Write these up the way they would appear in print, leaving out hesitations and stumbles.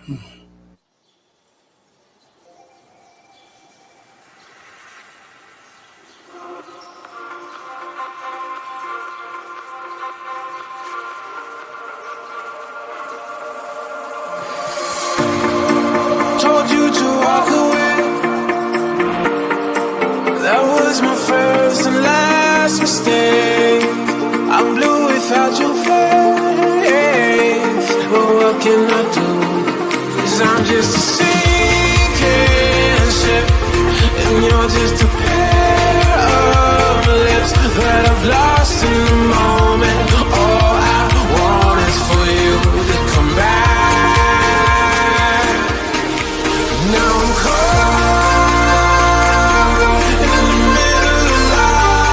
Told you to walk away. That was my first and last mistake. I'm blue without your face. But what can I do? 'Cause I'm just a sinking ship, and you're just a pair of lips that I've lost in the moment. All I want is for you to come back. Now I'm caught in the middle of life,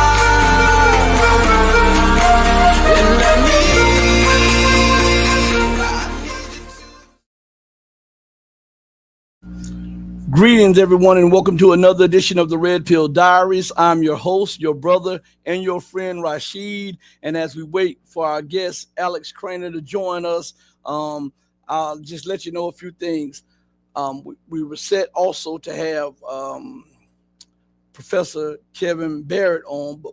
and I need. Greetings, everyone, and welcome to another edition of the Red Pill Diaries. I'm your host, your brother, and your friend Rashid. And as we wait for our guest, Alex Krainer, to join us, I'll just let you know a few things. We were set also to have Professor Kevin Barrett on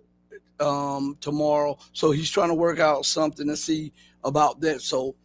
tomorrow, so he's trying to work out something to see about that. So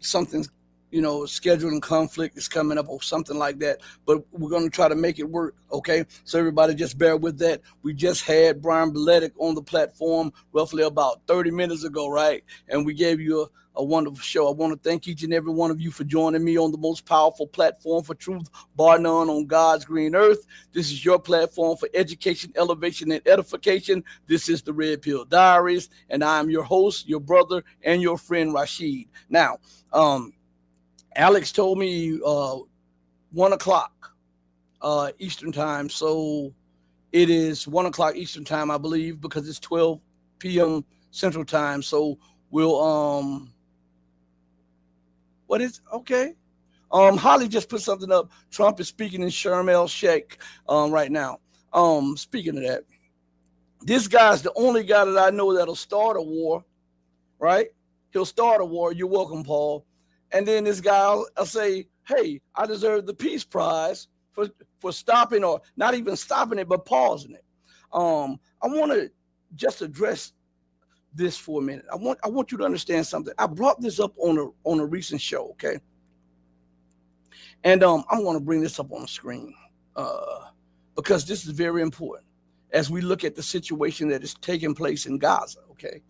something's scheduling conflict is coming up or something like that, but we're going to try to make it work. Okay, so everybody just bear with that. We just had Brian Beletic on the platform roughly about 30 minutes ago, right? And we gave you a wonderful show. I want to thank each and every one of you for joining me on the most powerful platform for truth, bar none, on God's green earth. This is your platform for education, elevation, and edification. This is the Red Pill Diaries, and I am your host, your brother, and your friend Rashid. Now, Alex told me 1 o'clock Eastern time, so it is 1 o'clock Eastern time, I believe, because it's 12 p.m. Central time. So we'll what is okay? Holly just put something up. Trump is speaking in Sharm el Sheikh right now. Speaking of that, this guy's the only guy that I know that'll start a war, right? He'll start a war. You're welcome, Paul. And then this guy, I'll say, hey, I deserve the Peace Prize for stopping, or not even stopping it, but pausing it. I want to just address this for a minute. I want you to understand something. I brought this up on a recent show, okay? And I'm going to bring this up on the screen because this is very important as we look at the situation that is taking place in Gaza, okay?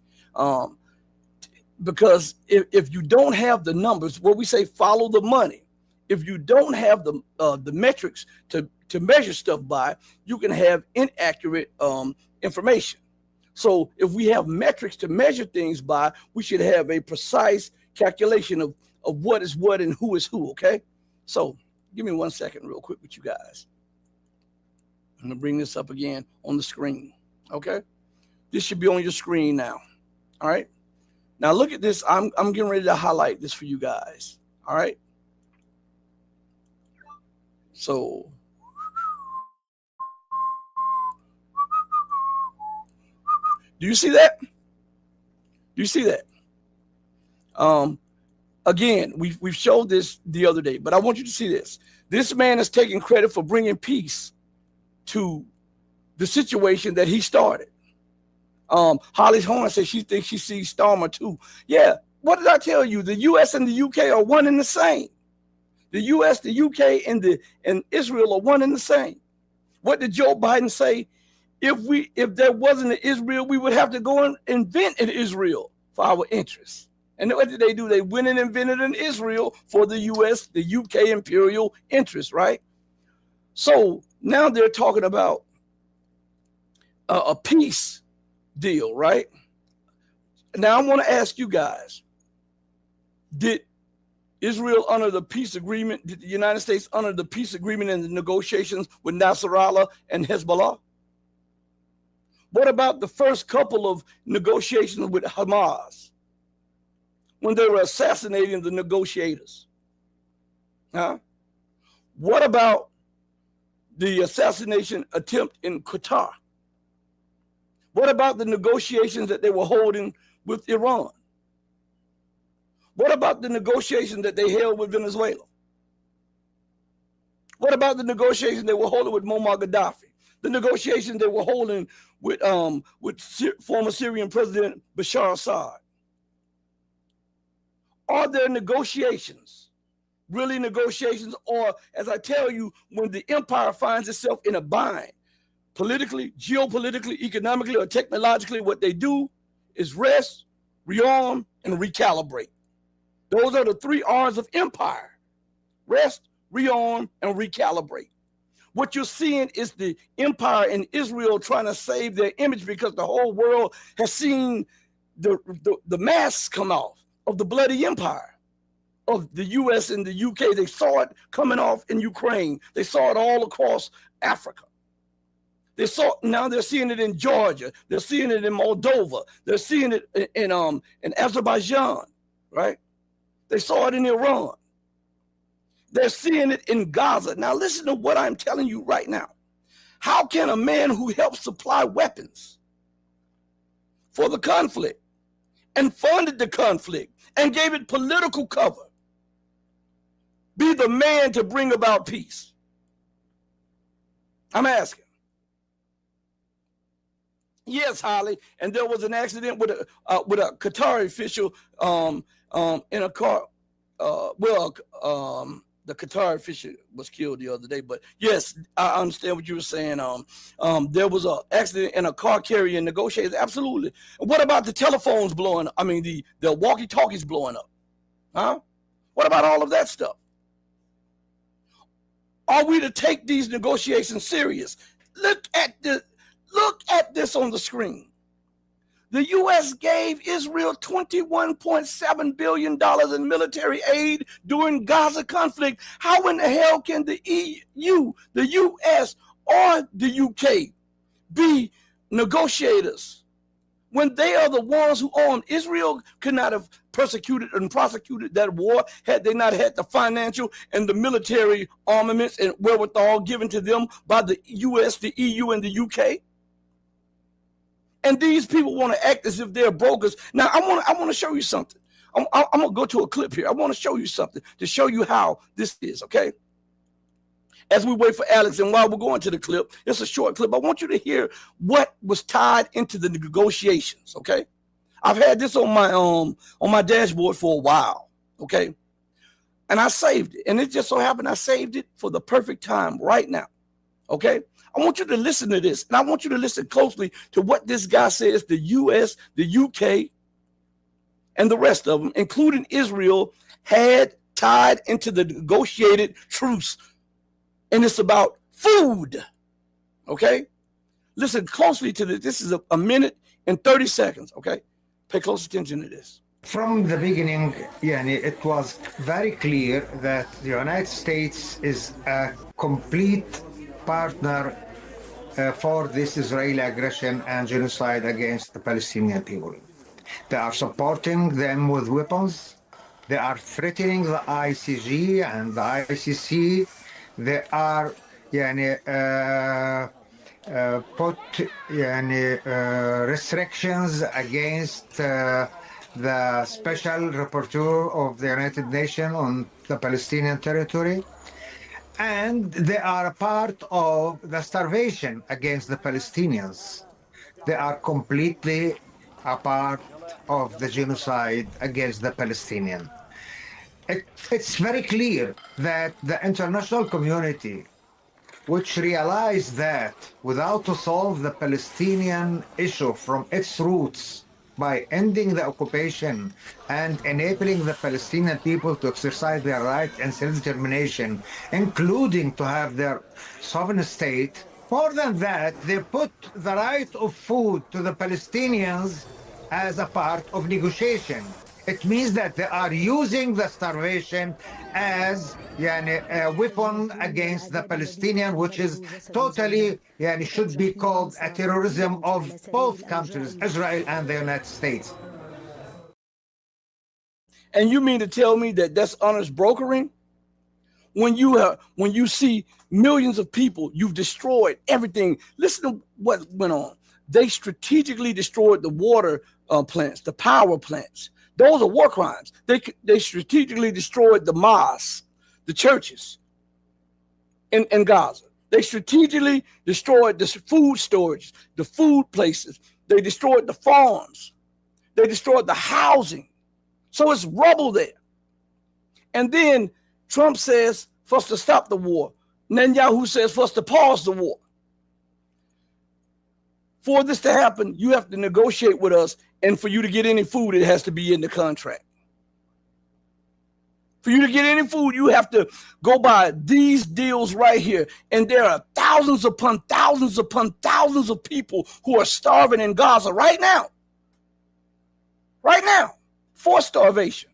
Because if you don't have the numbers, what we say, follow the money. If you don't have the metrics to measure stuff by, you can have inaccurate information. So if we have metrics to measure things by, we should have a precise calculation of what is what and who is who, okay? So give me 1 second real quick with you guys. I'm going to bring this up again on the screen, okay? This should be on your screen now, all right? Now look at this. I'm getting ready to highlight this for you guys. All right. So do you see that? Do you see that? Again, we've showed this the other day, but I want you to see this. This man is taking credit for bringing peace to the situation that he started. Holly's Horn says she thinks she sees Starmer too. Yeah, what did I tell you? The U.S. and the U.K. are one and the same. The U.S., the U.K., and Israel are one and the same. What did Joe Biden say? If there wasn't an Israel, we would have to go and invent an Israel for our interests. And what did they do? They went and invented an Israel for the U.S., the U.K. imperial interests, right? So now they're talking about a peace deal, right? Now I want to ask you guys, did Israel honor the peace agreement? Did the United States honor the peace agreement in the negotiations with Nasrallah and Hezbollah? What about the first couple of negotiations with Hamas when they were assassinating the negotiators? Huh? What about the assassination attempt in Qatar? What about the negotiations that they were holding with Iran? What about the negotiations that they held with Venezuela? What about the negotiations they were holding with Muammar Gaddafi? The negotiations they were holding with former Syrian President Bashar Assad? Are there negotiations, really negotiations, or as I tell you, when the empire finds itself in a bind, politically, geopolitically, economically, or technologically, what they do is rest, rearm, and recalibrate. Those are the three R's of empire: rest, rearm, and recalibrate. What you're seeing is the empire in Israel trying to save their image because the whole world has seen the masks come off of the bloody empire of the US and the UK. They saw it coming off in Ukraine. They saw it all across Africa. Now they're seeing it in Georgia. They're seeing it in Moldova. They're seeing it in Azerbaijan, right? They saw it in Iran. They're seeing it in Gaza. Now listen to what I'm telling you right now. How can a man who helped supply weapons for the conflict and funded the conflict and gave it political cover be the man to bring about peace? I'm asking. Yes, Holly, and there was an accident with a Qatari official in a car. The Qatar official was killed the other day, but yes, I understand what you were saying. There was an accident in a car carrying negotiators. Absolutely. What about the telephones blowing up? I mean, the walkie-talkies blowing up? Huh? What about all of that stuff? Are we to take these negotiations serious? Look at this on the screen. The U.S. gave Israel $21.7 billion in military aid during Gaza conflict. How in the hell can the EU, the U.S., or the U.K. be negotiators when they are the ones who armed? Israel could not have persecuted and prosecuted that war had they not had the financial and the military armaments and wherewithal given to them by the U.S., the EU, and the U.K. And these people want to act as if they're brokers. Now, I want to show you something. I'm going to go to a clip here. I want to show you something to show you how this is, okay? As we wait for Alex, and while we're going to the clip, it's a short clip. I want you to hear what was tied into the negotiations, okay? I've had this on my dashboard for a while, okay? And I saved it. And it just so happened I saved it for the perfect time right now, okay? I want you to listen to this, and I want you to listen closely to what this guy says the U.S., the U.K., and the rest of them, including Israel, had tied into the negotiated truce. And it's about food, okay? Listen closely to this. This is a minute and 30 seconds, okay? Pay close attention to this. From the beginning, it was very clear that the United States is a complete partner for this Israeli aggression and genocide against the Palestinian people. They are supporting them with weapons. They are threatening the ICG and the ICC. They are put restrictions against the special rapporteur of the United Nations on the Palestinian territory. And they are a part of the starvation against the Palestinians. They are completely a part of the genocide against the Palestinians. It's very clear that the international community, which realized that without to solve the Palestinian issue from its roots, by ending the occupation and enabling the Palestinian people to exercise their right and self-determination, including to have their sovereign state. More than that, they put the right of food to the Palestinians as a part of negotiation. It means that they are using the starvation as a weapon against the Palestinian, which is totally should be called a terrorism of both countries, Israel and the United States. And you mean to tell me that that's honest brokering? When you see millions of people, you've destroyed everything. Listen to what went on. They strategically destroyed the water plants, the power plants. Those are war crimes. They strategically destroyed the mosques, the churches, in Gaza. They strategically destroyed the food storage, the food places. They destroyed the farms. They destroyed the housing. So it's rubble there. And then Trump says for us to stop the war. Netanyahu says for us to pause the war. For this to happen, you have to negotiate with us. And for you to get any food, it has to be in the contract. For you to get any food, you have to go by these deals right here. And there are thousands upon thousands upon thousands of people who are starving in Gaza right now. Right now, forced starvation.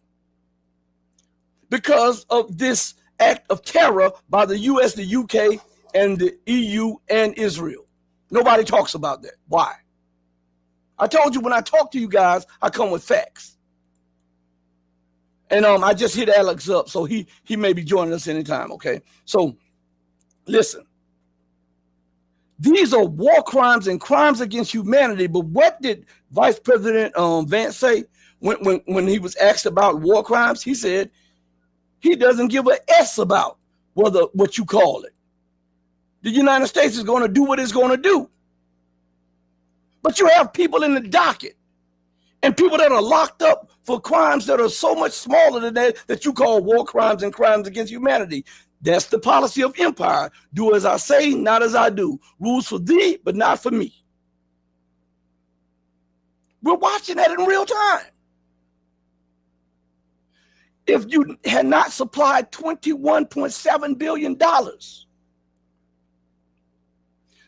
Because of this act of terror by the US, the UK, and the EU and Israel. Nobody talks about that. Why? I told you when I talk to you guys, I come with facts. And I just hit Alex up, so he may be joining us anytime, okay? So, listen. These are war crimes and crimes against humanity, but what did Vice President Vance say when he was asked about war crimes? He said he doesn't give a S about what you call it. The United States is going to do what it's going to do. But you have people in the docket and people that are locked up for crimes that are so much smaller than that you call war crimes and crimes against humanity. That's the policy of empire. Do as I say, not as I do. Rules for thee, but not for me. We're watching that in real time. If you had not supplied $21.7 billion,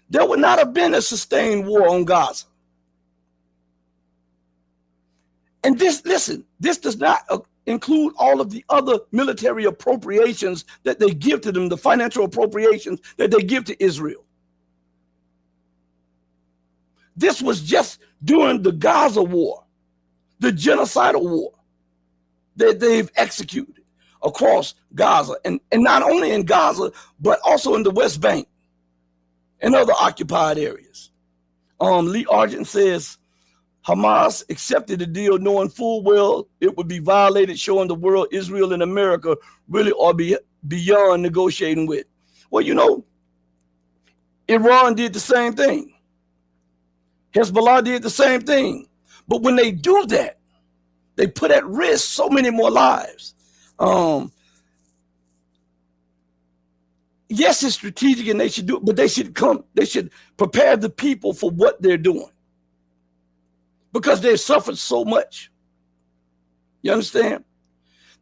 there would not have been a sustained war on Gaza. And this does not include all of the other military appropriations that they give to them, the financial appropriations that they give to Israel. This was just during the Gaza war, the genocidal war that they've executed across Gaza, and not only in Gaza, but also in the West Bank and other occupied areas. Lee Argent says, Hamas accepted the deal knowing full well it would be violated, showing the world Israel and America really are beyond negotiating with. Well, you know, Iran did the same thing. Hezbollah did the same thing. But when they do that, they put at risk so many more lives. Yes, it's strategic and they should do it, but they should prepare the people for what they're doing. Because they've suffered so much. You understand?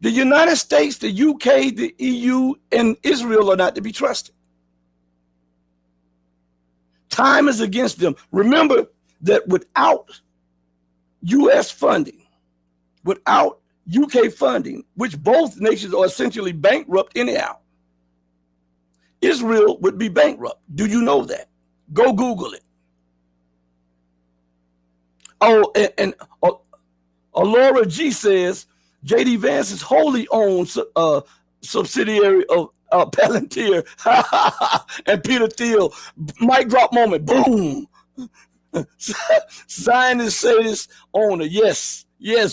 The United States, the UK, the EU, and Israel are not to be trusted. Time is against them. Remember that without US funding, without UK funding, which both nations are essentially bankrupt anyhow, Israel would be bankrupt. Do you know that? Go Google it. Oh, and Laura G says J.D. Vance is wholly owned subsidiary of Palantir and Peter Thiel. Mic drop moment. Boom. Zionist sadist owner. Yes,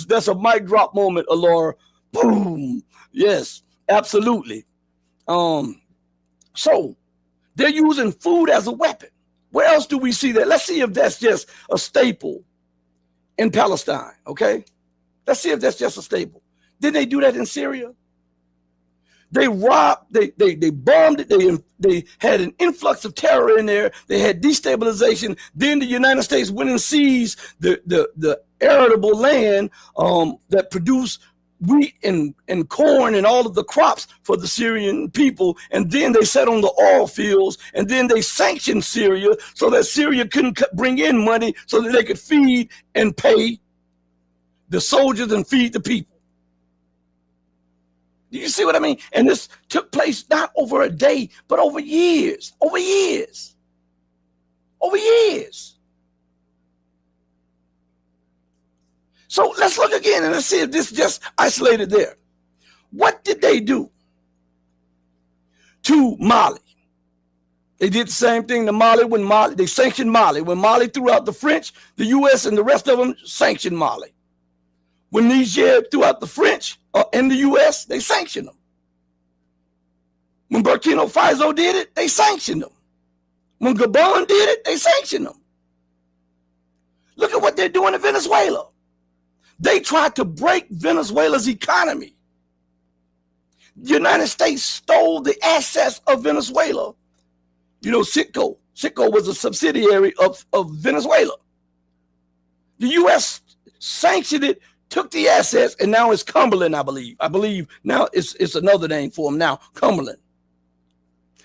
that's a mic drop moment, Laura. Boom. Yes, absolutely. So they're using food as a weapon. Where else do we see that? Let's see if that's just a staple in Palestine, okay? Let's see if that's just a staple. Didn't they do that in Syria? They robbed, they bombed it, they had an influx of terror in there, they had destabilization. Then the United States went and seized the arable land that produced wheat and corn and all of the crops for the Syrian people. And then they set on the oil fields, and then they sanctioned Syria so that Syria couldn't bring in money so that they could feed and pay the soldiers and feed the people. Do you see what I mean? And this took place not over a day, but over years. So let's look again and let's see if this is just isolated there. What did they do to Mali? They did the same thing to Mali when they sanctioned Mali. When Mali threw out the French, the U.S. and the rest of them sanctioned Mali. When Niger threw out the French and the U.S., they sanctioned them. When Burkina Faso did it, they sanctioned them. When Gabon did it, they sanctioned them. Look at what they're doing in Venezuela. They tried to break Venezuela's economy. The United States stole the assets of Venezuela. You know, Citgo. Citgo was a subsidiary of Venezuela. The U.S. sanctioned it, took the assets, and now it's Cumberland, I believe. I believe now it's another name for them now, Cumberland.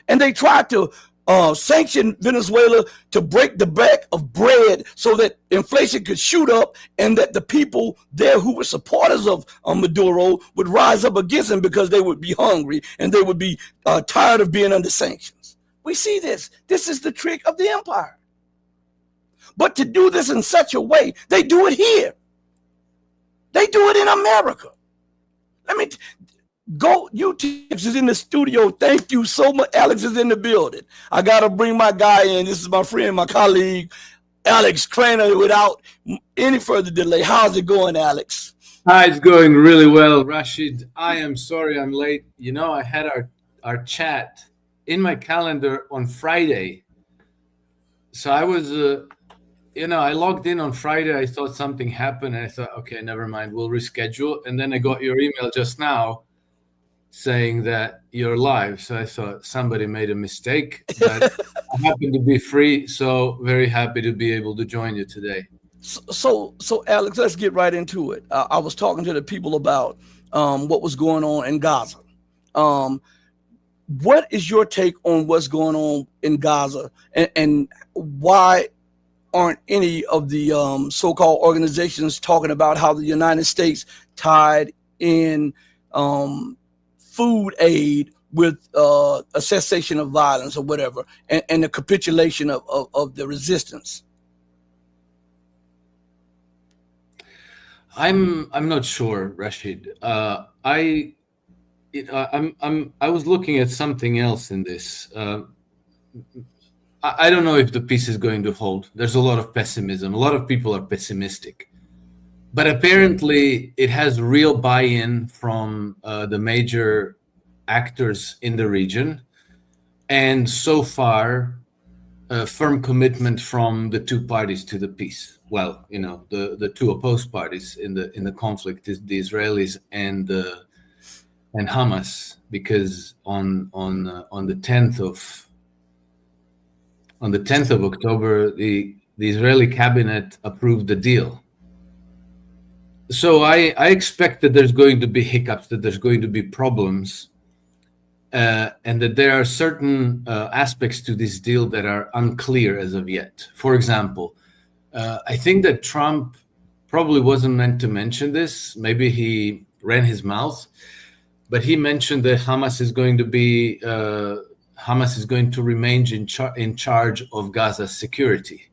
And they tried to sanction Venezuela to break the back of bread so that inflation could shoot up and that the people there who were supporters of Maduro would rise up against him because they would be hungry and they would be tired of being under sanctions. We see this. This is the trick of the empire. But to do this in such a way, they do it here. They do it in America. Let me go. UTX is in the studio. Thank you so much. Alex is in the building. I got to bring my guy in. This is my friend, my colleague, Alex Krainer, without any further delay. How's it going, Alex? Hi, it's going really well, Rashid. I am sorry I'm late. You know, I had our chat in my calendar on Friday. So I was, I logged in on Friday. I thought something happened. And I thought, okay, never mind. We'll reschedule. And then I got your email just now saying that you're live. So I thought somebody made a mistake. But I happen to be free. So very happy to be able to join you today. So Alex, let's get right into it. I was talking to the people about what was going on in Gaza. What is your take on what's going on in Gaza, and why aren't any of the so-called organizations talking about how the United States tied in food aid with a cessation of violence or whatever, and the capitulation of the resistance? I'm not sure, Rashid. I was looking at something else in this. I don't know if the peace is going to hold. There's a lot of pessimism. A lot of people are pessimistic, but apparently it has real buy-in from the major actors in the region, and so far, a firm commitment from the two parties to the peace. Well, you know, the two opposed parties in the conflict is the Israelis and Hamas, because on the 10th of October, the Israeli cabinet approved the deal. So I expect that there's going to be hiccups, that there's going to be problems, and that there are certain aspects to this deal that are unclear as of yet. For example, I think that Trump probably wasn't meant to mention this. Maybe he ran his mouth, but he mentioned that Hamas is going to remain in charge of Gaza's security.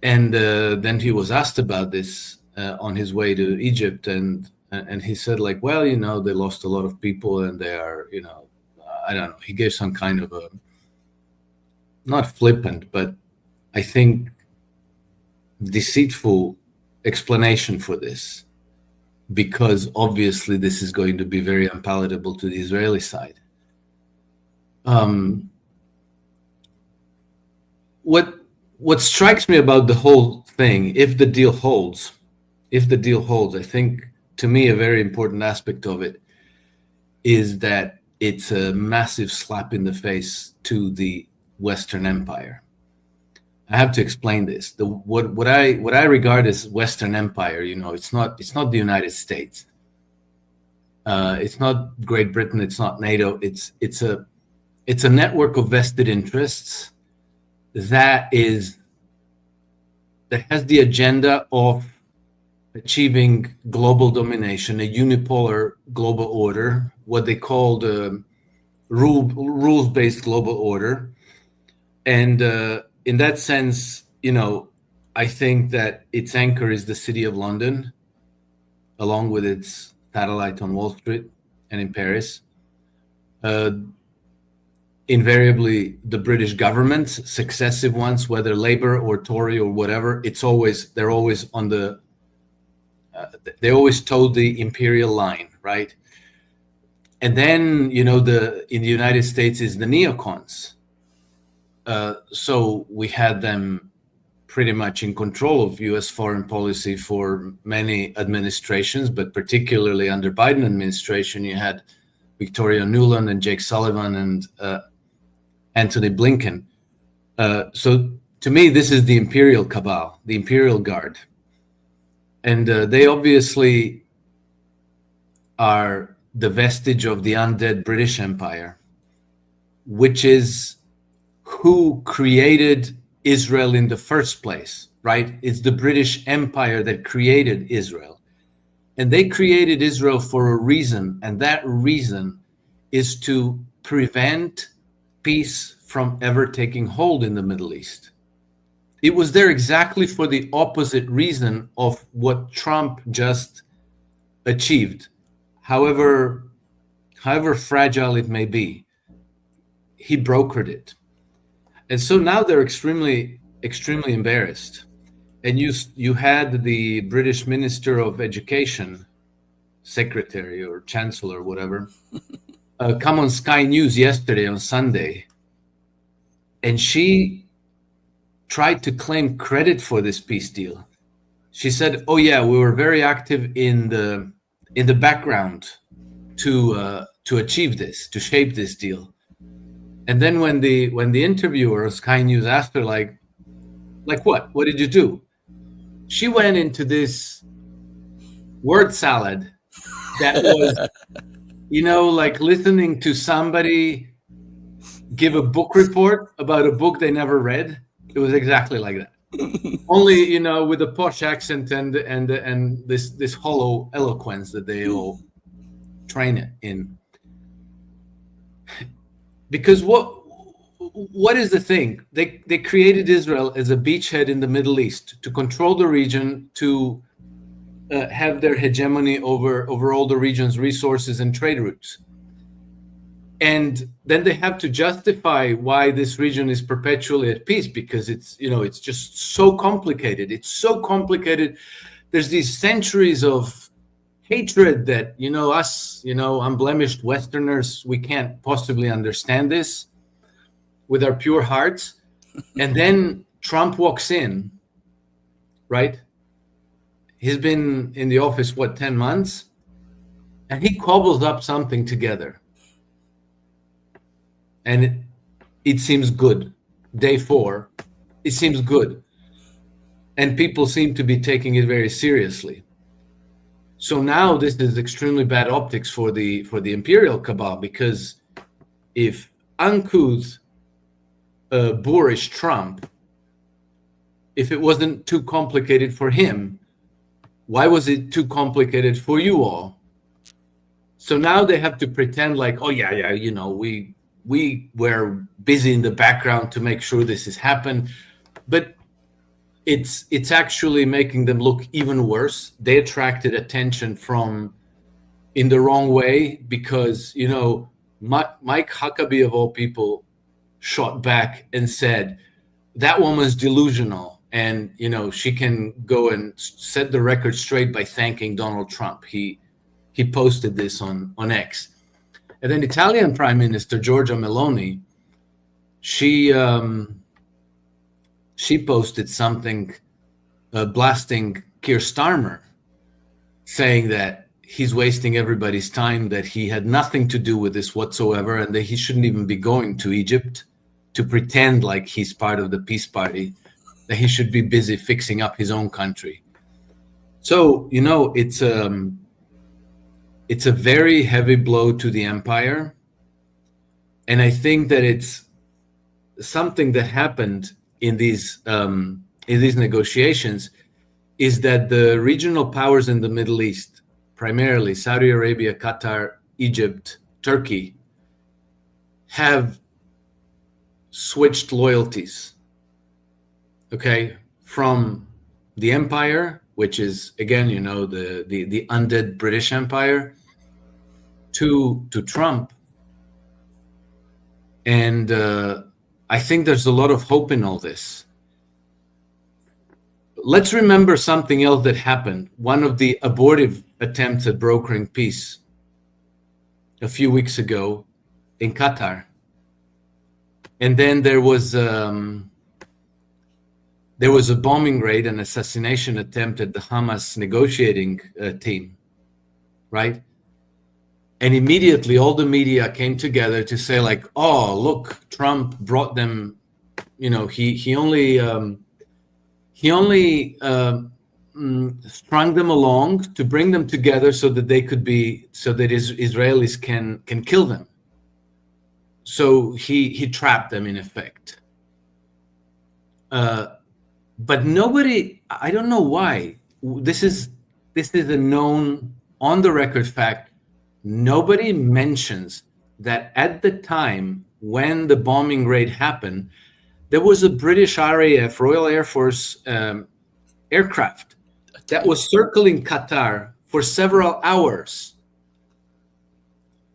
And then he was asked about this on his way to Egypt, and he said, like, well, you know, they lost a lot of people, and they are, you know, I don't know. He gave some kind of a, not flippant, but I think deceitful explanation for this, because obviously this is going to be very unpalatable to the Israeli side. What strikes me about the whole thing, if the deal holds, I think, to me, a very important aspect of it is that it's a massive slap in the face to the Western Empire. I have to explain this. What I regard as Western Empire, you know, it's not the United States. It's not Great Britain. It's not NATO. It's a network of vested interests that has the agenda of achieving global domination, a unipolar global order, what they call the rules-based global order. And in that sense, you know, I think that its anchor is the City of London, along with its satellite on Wall Street and in Paris. Invariably, the British governments, successive ones, whether Labour or Tory or whatever, they're always on they always toe the imperial line, right? And then, in the United States is the neocons. So we had them pretty much in control of U.S. foreign policy for many administrations, but particularly under Biden administration, you had Victoria Nuland and Jake Sullivan and Anthony Blinken. So to me, this is the imperial cabal, the imperial guard. And they obviously are the vestige of the undead British Empire, which is who created Israel in the first place, right? It's the British Empire that created Israel. And they created Israel for a reason, and that reason is to prevent peace from ever taking hold in the Middle East. It was there exactly for the opposite reason of what Trump just achieved. However fragile it may be, he brokered it. And so now they're extremely, extremely embarrassed. And you had the British Minister of Education, Secretary or Chancellor, whatever, come on Sky News yesterday on Sunday, and she tried to claim credit for this peace deal. She said, "Oh yeah, we were very active in the background to achieve this, to shape this deal." And then when the interviewer of Sky News asked her, like what? What did you do? She went into this word salad that was, like listening to somebody give a book report about a book they never read. It was exactly like that. Only, with a posh accent and this hollow eloquence that they all train it in. Because what is the thing? They created Israel as a beachhead in the Middle East to control the region, to have their hegemony over all the region's resources and trade routes. And then they have to justify why this region is perpetually at peace, because it's just so complicated. It's so complicated. There's these centuries of hatred that, us, unblemished Westerners, we can't possibly understand this with our pure hearts. And then Trump walks in, right? He's been in the office, 10 months? And he cobbles up something together. And it seems good. Day 4, it seems good. And people seem to be taking it very seriously. So now this is extremely bad optics for the imperial cabal, because if uncouth, boorish Trump, if it wasn't too complicated for him, why was it too complicated for you all? So now they have to pretend like, oh yeah, we were busy in the background to make sure this has happened, but it's actually making them look even worse. They attracted attention in the wrong way, because Mike Huckabee of all people shot back and said that woman's delusional, and she can go and set the record straight by thanking Donald Trump. He posted this on X. And then Italian Prime Minister Giorgia Meloni, she posted something blasting Keir Starmer, saying that he's wasting everybody's time, that he had nothing to do with this whatsoever, and that he shouldn't even be going to Egypt to pretend like he's part of the peace party, that he should be busy fixing up his own country. So, it's a very heavy blow to the empire. And I think that it's something that happened in these negotiations is that the regional powers in the Middle East, primarily Saudi Arabia, Qatar, Egypt, Turkey, have switched loyalties, okay, from the empire, which is, again, the undead British Empire, to Trump. And I think there's a lot of hope in all this. Let's remember something else that happened. One of the abortive attempts at brokering peace a few weeks ago in Qatar. And then there was a bombing raid, an assassination attempt at the Hamas negotiating team, right? And immediately all the media came together to say, like, oh, look, Trump brought them, he only strung them along to bring them together so that Israelis can kill them. So he trapped them in effect. But nobody, I don't know why. This is a known, on the record fact. Nobody mentions that at the time when the bombing raid happened, there was a British RAF, Royal Air Force aircraft that was circling Qatar for several hours.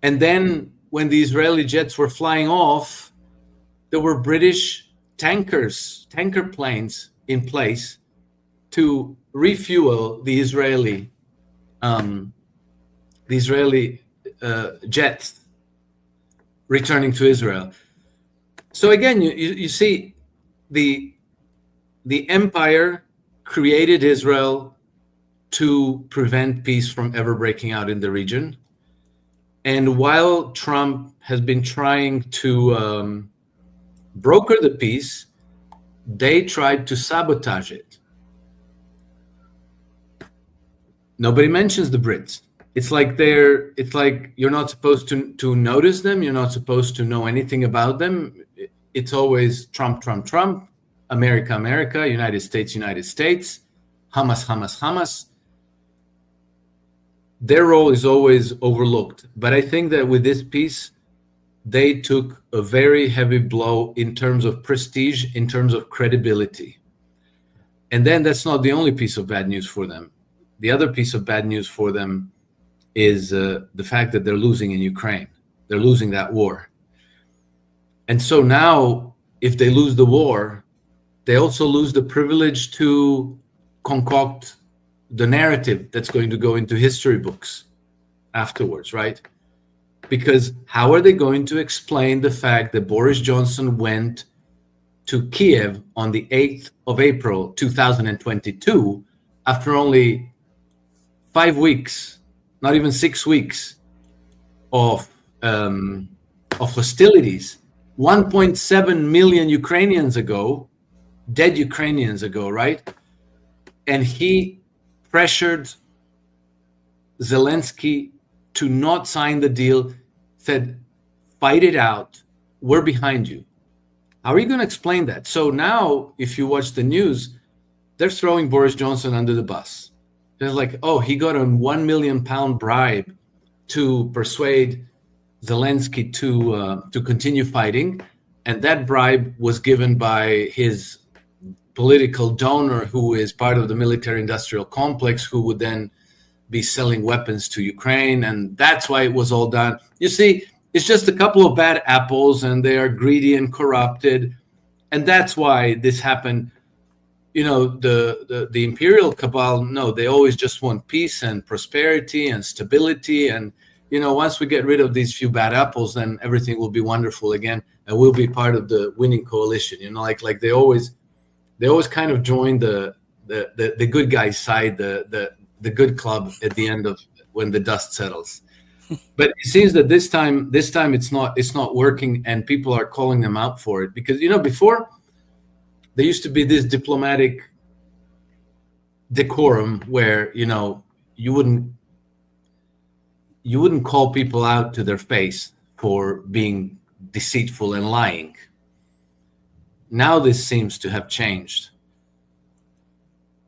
And then when the Israeli jets were flying off, there were British tanker planes in place to refuel the Israeli jets returning to Israel. So again, you see, the empire created Israel to prevent peace from ever breaking out in the region. And while Trump has been trying to broker the peace, they tried to sabotage it. Nobody mentions the Brits. It's like you're not supposed to notice them. You're not supposed to know anything about them. It's always Trump, Trump, Trump, America, America, United States, United States, Hamas, Hamas, Hamas. Their role is always overlooked. But I think that with this peace, they took a very heavy blow in terms of prestige, in terms of credibility. And then that's not the only piece of bad news for them. The other piece of bad news for them is the fact that they're losing in Ukraine. They're losing that war. And so now, if they lose the war, they also lose the privilege to concoct the narrative that's going to go into history books afterwards, right? Because how are they going to explain the fact that Boris Johnson went to Kiev on the 8th of April, 2022, after only 5 weeks, not even 6 weeks of hostilities, 1.7 million Ukrainians ago, dead Ukrainians ago, right? And he pressured Zelensky to not sign the deal, said, fight it out, we're behind you. How are you going to explain that? So now, if you watch the news, they're throwing Boris Johnson under the bus. They're like, oh, he got a £1 million bribe to persuade Zelensky to continue fighting. And that bribe was given by his political donor, who is part of the military-industrial complex, who would then be selling weapons to Ukraine. And that's why it was all done. You see, it's just a couple of bad apples, and they are greedy and corrupted. And that's why this happened. You know, the imperial cabal, no, they always just want peace and prosperity and stability. And, you know, once we get rid of these few bad apples, then everything will be wonderful again. And we'll be part of the winning coalition. You know, like they always kind of join the good guys' side, the good club at the end of when the dust settles. But it seems that this time it's not working, and people are calling them out for it. Because, you know, before there used to be this diplomatic decorum where, you know, you wouldn't call people out to their face for being deceitful and lying. Now this seems to have changed.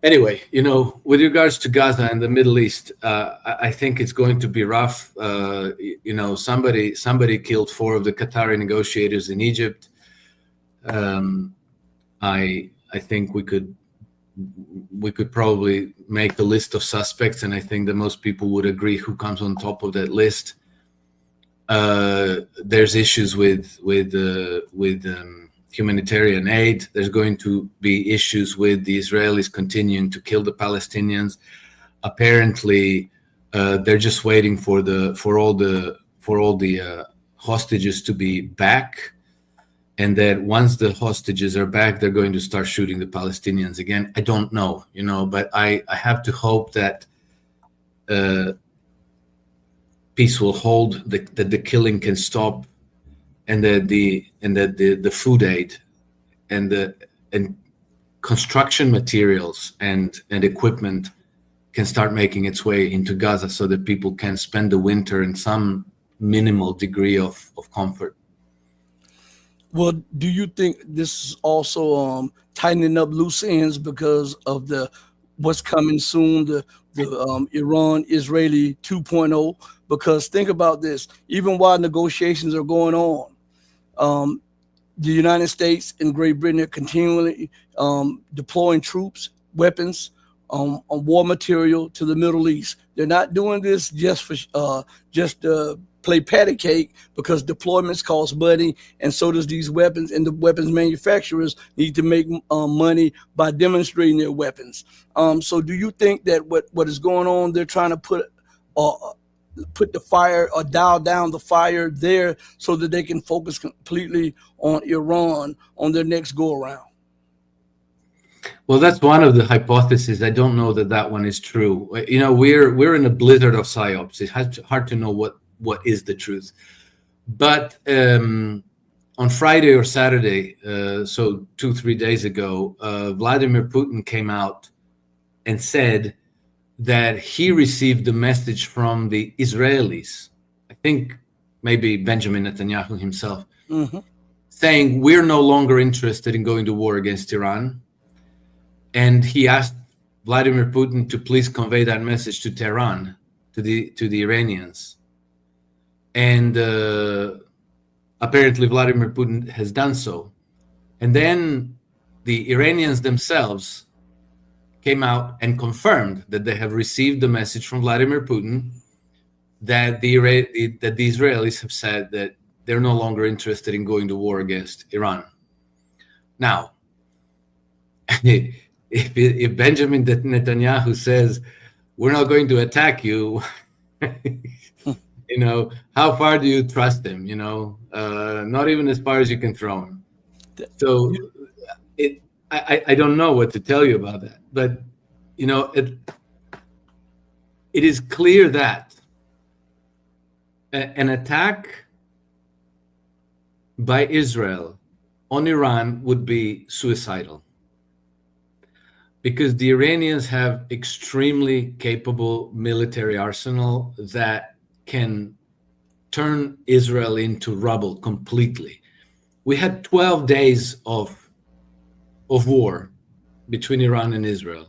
Anyway, you know, with regards to Gaza and the Middle East, I think it's going to be rough. You know, somebody killed 4 of the Qatari negotiators in Egypt. I think we could probably make a list of suspects, and I think that most people would agree who comes on top of that list. There's issues with humanitarian aid. There's going to be issues with the Israelis continuing to kill the Palestinians. Apparently, they're just waiting for for all the hostages to be back, and that once the hostages are back, they're going to start shooting the Palestinians again. I don't know, but I have to hope that peace will hold, that the killing can stop, and that the food aid and construction materials and equipment can start making its way into Gaza, so that people can spend the winter in some minimal degree of comfort. Well, do you think this is also tightening up loose ends because of what's coming soon, the Iran-Israeli 2.0? Because think about this, even while negotiations are going on, the United States and Great Britain are continually deploying troops, weapons, on war material to the Middle East. They're not doing this just to play patty cake, because deployments cost money, and so does these weapons. And the weapons manufacturers need to make money by demonstrating their weapons. So, do you think that what is going on? They're trying to put the fire, or dial down the fire there, so that they can focus completely on Iran on their next go around. Well, that's one of the hypotheses. I don't know that one is true. We're in a blizzard of psyops. It's hard to know what is the truth. But on Friday or Saturday, so 2-3 days ago, Vladimir Putin came out and said that he received a message from the Israelis, I think maybe Benjamin Netanyahu himself, saying, we're no longer interested in going to war against Iran. And he asked Vladimir Putin to please convey that message to Tehran, to the Iranians. And apparently Vladimir Putin has done so. And then the Iranians themselves came out and confirmed that they have received the message from Vladimir Putin, that the Israelis have said that they're no longer interested in going to war against Iran. Now, if Benjamin Netanyahu says, we're not going to attack you, how far do you trust him? Not even as far as you can throw him. So I don't know what to tell you about that. But, it is clear that an attack by Israel on Iran would be suicidal, because the Iranians have extremely capable military arsenal that can turn Israel into rubble completely. We had 12 days of war between Iran and Israel,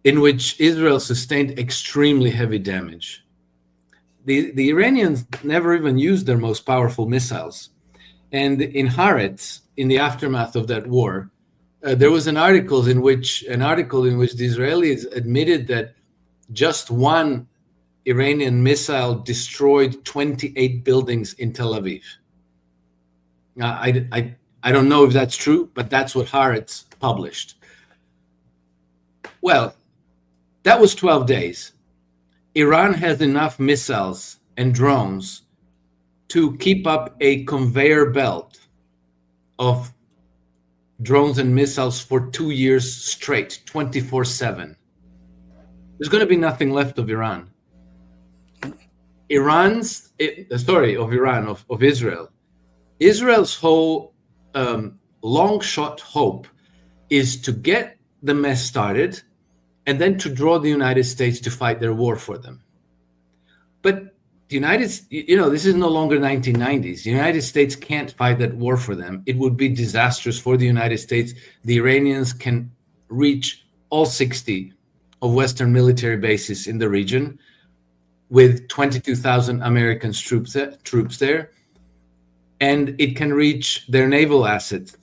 in which Israel sustained extremely heavy damage. The Iranians never even used their most powerful missiles. And in Haaretz, in the aftermath of that war, there was an article in which the Israelis admitted that just one Iranian missile destroyed 28 buildings in Tel Aviv. Now, I don't know if that's true, but that's what Haaretz published. Well, that was 12 days. Iran has enough missiles and drones to keep up a conveyor belt of drones and missiles for 2 years straight, 24/7. There's going to be nothing left of Iran. Of Israel. Israel's whole long shot hope is to get the mess started and then to draw the United States to fight their war for them. But this is no longer 1990s. The United States can't fight that war for them. It would be disastrous for the United States. The Iranians can reach all 60 of Western military bases in the region with 22,000 American troops there. And it can reach their naval assets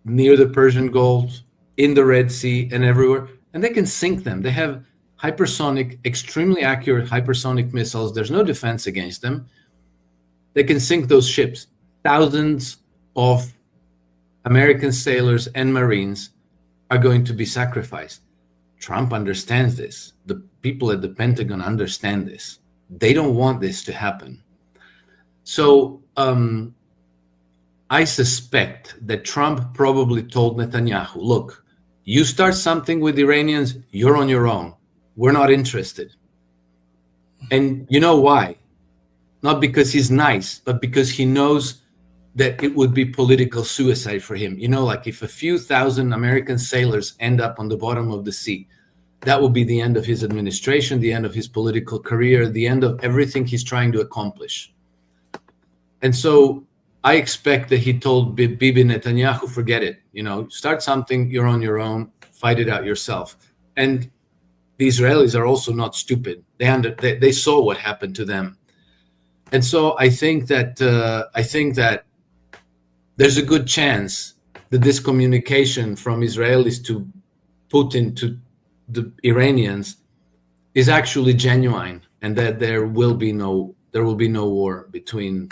near the Persian Gulf, in the Red Sea, and everywhere. And they can sink them. They have extremely accurate hypersonic missiles. There's no defense against them. They can sink those ships. Thousands of American sailors and Marines are going to be sacrificed. Trump understands this. The people at the Pentagon understand this. They don't want this to happen. So I suspect that Trump probably told Netanyahu, look, you start something with Iranians, you're on your own. We're not interested. And you know why? Not because he's nice, but because he knows that it would be political suicide for him. Like if a few thousand American sailors end up on the bottom of the sea, that will be the end of his administration, the end of his political career, the end of everything he's trying to accomplish. And so I expect that he told Bibi Netanyahu, forget it, start something, you're on your own, fight it out yourself. And the Israelis are also not stupid. They saw what happened to them. And so I think that there's a good chance that this communication from Israelis to Putin to the Iranians is actually genuine, and that there will be no war between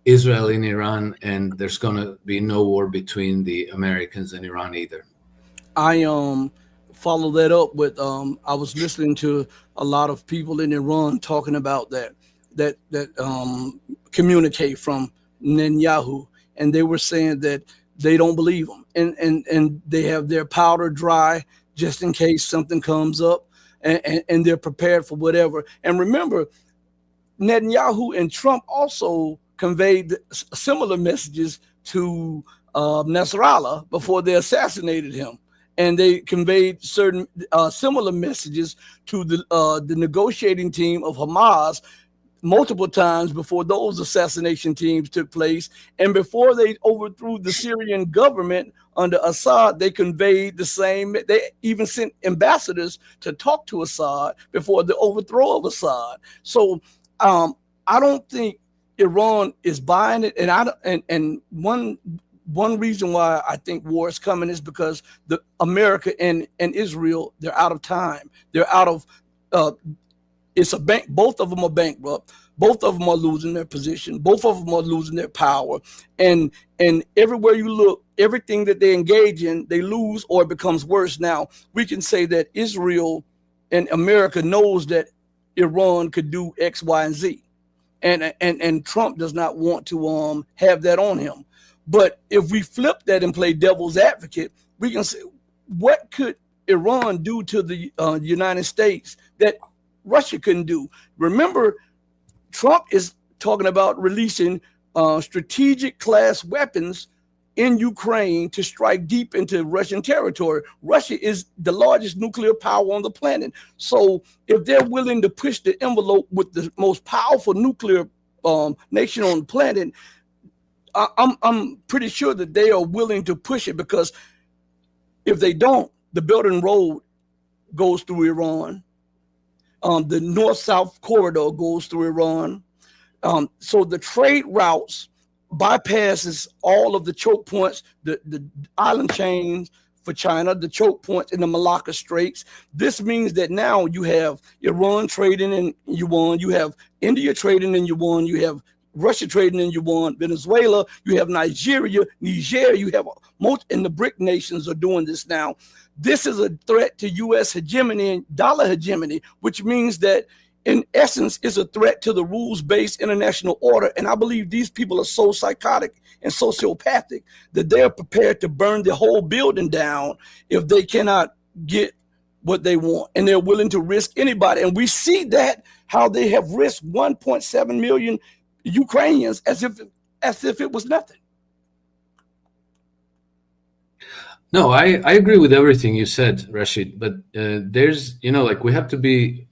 Israel and Iran, and there's going to be no war between the Americans and Iran either. I follow that up with I was listening to a lot of people in Iran talking about that communicate from Netanyahu, and they were saying that they don't believe him, and they have their powder dry just in case something comes up, and they're prepared for whatever. And remember, Netanyahu and Trump also conveyed similar messages to Nasrallah before they assassinated him, and they conveyed certain similar messages to the negotiating team of Hamas multiple times before those assassination teams took place, and before they overthrew the Syrian government under Assad. They conveyed the same. They even sent ambassadors to talk to Assad before the overthrow of Assad. So I don't think Iran is buying it, and one reason why I think war is coming is because America and Israel, they're out of time. They're out of it's a bank. Both of them are bankrupt. Both of them are losing their position. Both of them are losing their power. And everywhere you look, everything that they engage in, they lose or it becomes worse. Now, we can say that Israel and America knows that Iran could do X, Y, and Z. And Trump does not want to have that on him. But if we flip that and play devil's advocate, we can say, what could Iran do to the United States that Russia couldn't do? Remember, Trump is talking about releasing strategic class weapons in Ukraine to strike deep into Russian territory. Russia is the largest nuclear power on the planet. So if they're willing to push the envelope with the most powerful nuclear nation on the planet, I'm pretty sure that they are willing to push it, because if they don't, the Belt and Road goes through Iran. The north-south corridor goes through Iran. So the trade routes bypasses all of the choke points, the island chains for China, the choke points in the Malacca Straits. This means that now you have Iran trading in yuan, you have India trading in yuan, you have Russia trading in yuan, Venezuela, you have Niger, you have most, and the BRIC nations are doing this now. This is a threat to U.S. hegemony and dollar hegemony, which means that in essence is a threat to the rules-based international order. And I believe these people are so psychotic and sociopathic that they're prepared to burn the whole building down if they cannot get what they want, and they're willing to risk anybody. And we see that, how they have risked 1.7 million Ukrainians as if it was nothing. No, I agree with everything you said, Rashid. But there's, we have to be,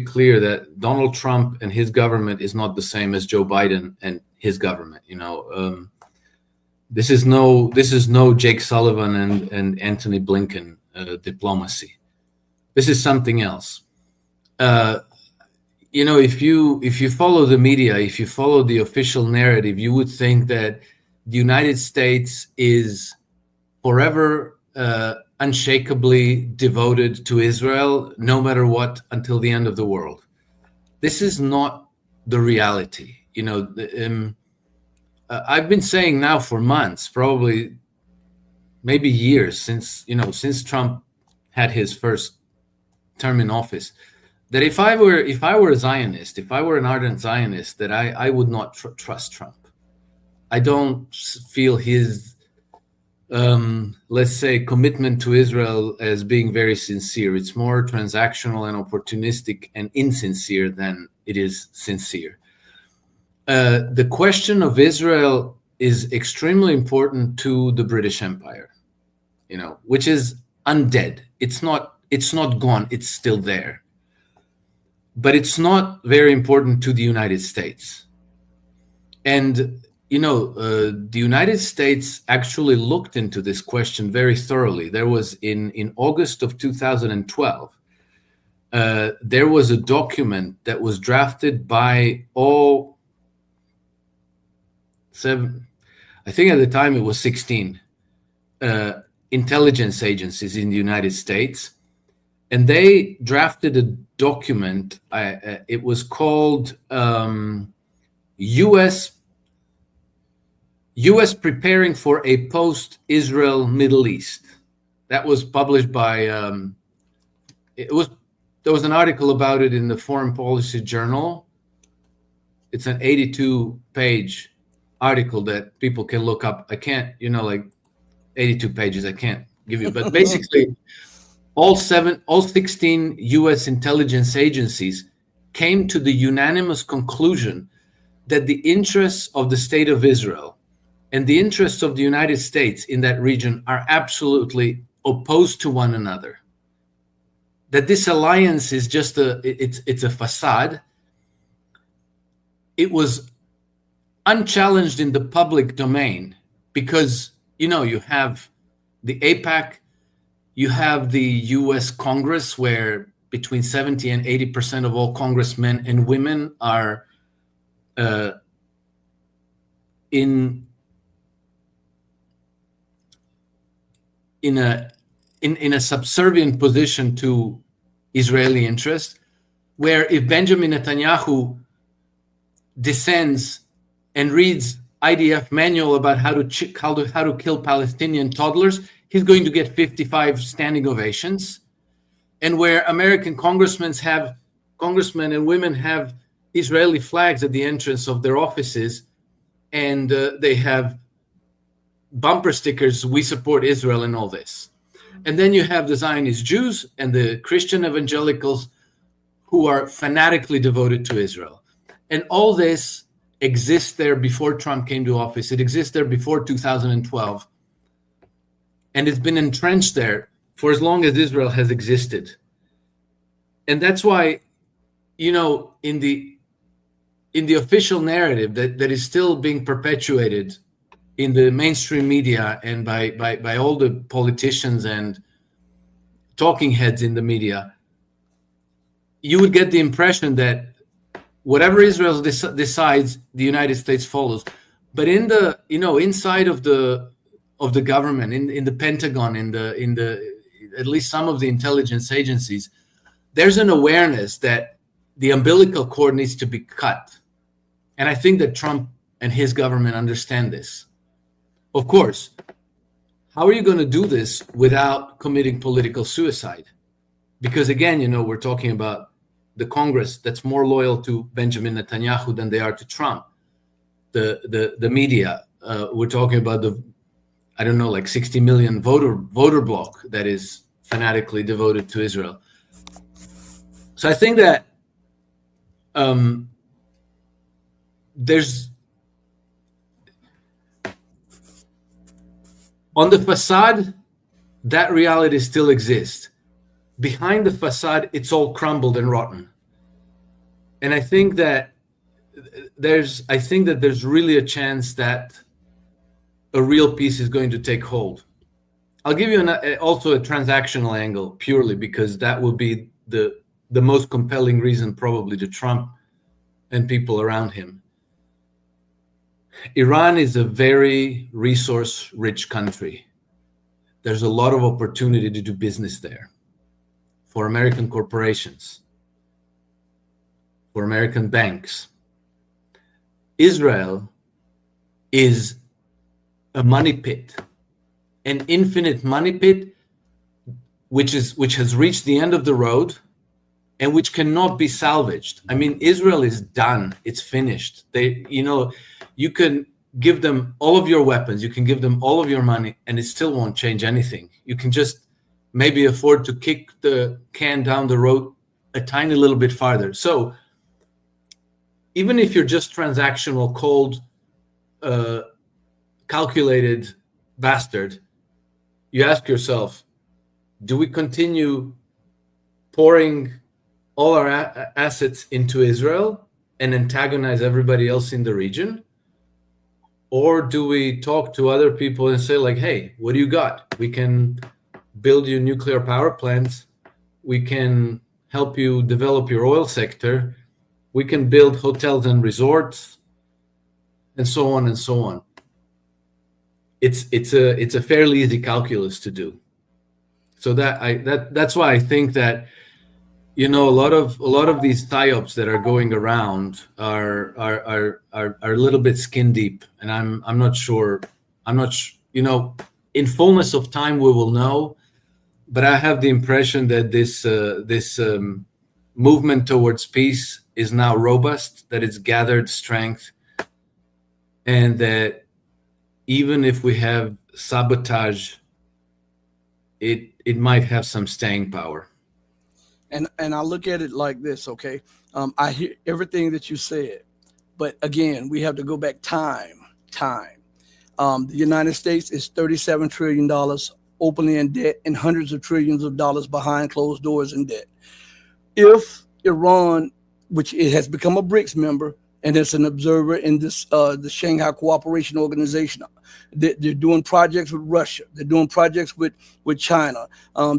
clear that Donald Trump and his government is not the same as Joe Biden and his government. This is no Jake Sullivan and Anthony Blinken diplomacy. This is something else. If you follow the media, if you follow the official narrative, you would think that the United States is forever unshakably devoted to Israel, no matter what, until the end of the world. This is not the reality. I've been saying now for months, probably maybe years, since Trump had his first term in office, that if I were a Zionist, if I were an ardent Zionist, that I would not trust Trump. I don't feel his, let's say, commitment to Israel as being very sincere. It's more transactional and opportunistic and insincere than it is sincere. The question of Israel is extremely important to the British Empire, which is undead. It's not gone. It's still there. But it's not very important to the United States. And the United States actually looked into this question very thoroughly. There was in August of 2012, there was a document that was drafted by all seven, I think at the time it was 16 intelligence agencies in the United States. And they drafted a document. It was called U.S. Preparing for a Post-Israel Middle East. That was published by. There was an article about it in the Foreign Policy Journal. It's an 82-page article that people can look up. I can't, 82 pages. I can't give you, but basically. All 16 U.S. intelligence agencies came to the unanimous conclusion that the interests of the State of Israel and the interests of the United States in that region are absolutely opposed to one another. That this alliance is just it's a facade. It was unchallenged in the public domain because, you have the AIPAC. You have the U.S. Congress, where between 70 and 80% of all congressmen and women are in a subservient position to Israeli interests. Where if Benjamin Netanyahu descends and reads IDF manual about how to kill Palestinian toddlers, he's going to get 55 standing ovations. And where American congressmen and women have Israeli flags at the entrance of their offices, and they have bumper stickers, "We support Israel," and all this. And then you have the Zionist Jews and the Christian evangelicals who are fanatically devoted to Israel. And all this exists there before Trump came to office. It exists there before 2012. And it's been entrenched there for as long as Israel has existed. And that's why, in the official narrative that is still being perpetuated in the mainstream media and by all the politicians and talking heads in the media, you would get the impression that whatever Israel decides, the United States follows. But in the, inside of the government, in the Pentagon, in the at least some of the intelligence agencies, there's an awareness that the umbilical cord needs to be cut. And I think that Trump and his government understand this. Of course, how are you going to do this without committing political suicide? Because again, we're talking about the Congress that's more loyal to Benjamin Netanyahu than they are to Trump. The media, we're talking about the 60 million voter bloc that is fanatically devoted to Israel. So I think that there's, on the facade, that reality still exists. Behind the facade, it's all crumbled and rotten. And I think that there's really a chance that a real peace is going to take hold. I'll give you also a transactional angle, purely because that will be the most compelling reason probably to Trump and people around him. Iran is a very resource-rich country. There's a lot of opportunity to do business there for American corporations, for American banks. Israel is a money pit, an infinite money pit, which has reached the end of the road, and which cannot be salvaged. I mean, Israel is done. It's finished. You can give them all of your weapons, you can give them all of your money, and it still won't change anything. You can just maybe afford to kick the can down the road a tiny little bit farther. So even if you're just transactional, cold, calculated bastard, you ask yourself, do we continue pouring all our assets into Israel and antagonize everybody else in the region? Or do we talk to other people and say, like, hey, what do you got? We can build you nuclear power plants. We can help you develop your oil sector. We can build hotels and resorts, and so on and so on. It's a fairly easy calculus to do. So that's why I think that, a lot of these tie-ups that are going around are a little bit skin deep, and I'm not sure. In fullness of time we will know, but I have the impression that this movement towards peace is now robust, that it's gathered strength, and that even if we have sabotage, it might have some staying power. And I look at it like this, okay? I hear everything that you said, but again, we have to go back time. The United States is $37 trillion openly in debt and hundreds of trillions of dollars behind closed doors in debt. If Iran, which it has become a BRICS member and it's an observer in this the Shanghai Cooperation Organization, they're doing projects with Russia. They're doing projects with China.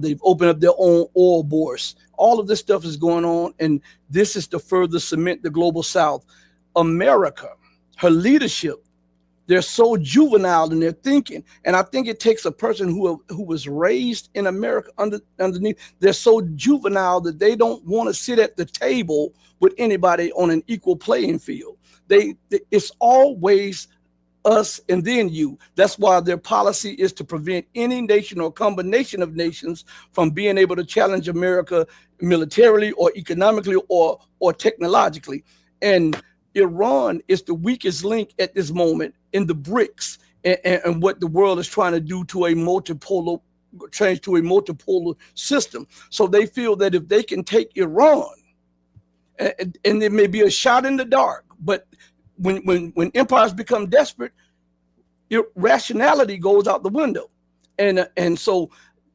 They've opened up their own oil bores. All of this stuff is going on, and this is to further cement the global South. America, her leadership, they're so juvenile in their thinking, and I think it takes a person who was raised in America underneath. They're so juvenile that they don't want to sit at the table with anybody on an equal playing field. It's always us and then you. That's why their policy is to prevent any nation or combination of nations from being able to challenge America militarily or economically or technologically. And Iran is the weakest link at this moment in the BRICS and what the world is trying to do to change to a multipolar system. So they feel that if they can take Iran, and it may be a shot in the dark, but when empires become desperate, your rationality goes out the window. And so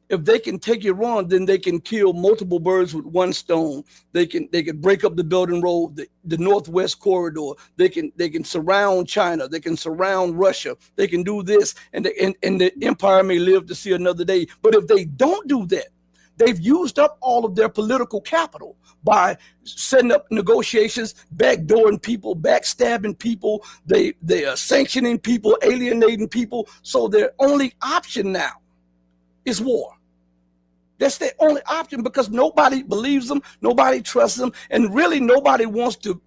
if they can take Iran, then they can kill multiple birds with one stone. They can break up the Belt and Road, the Northwest Corridor. They can surround China. They can surround Russia. They can do this, and the empire may live to see another day. But if they don't do that, they've used up all of their political capital by setting up negotiations, backdooring people, backstabbing people. They are sanctioning people, alienating people. So their only option now is war. That's their only option, because nobody believes them, nobody trusts them, and really nobody wants to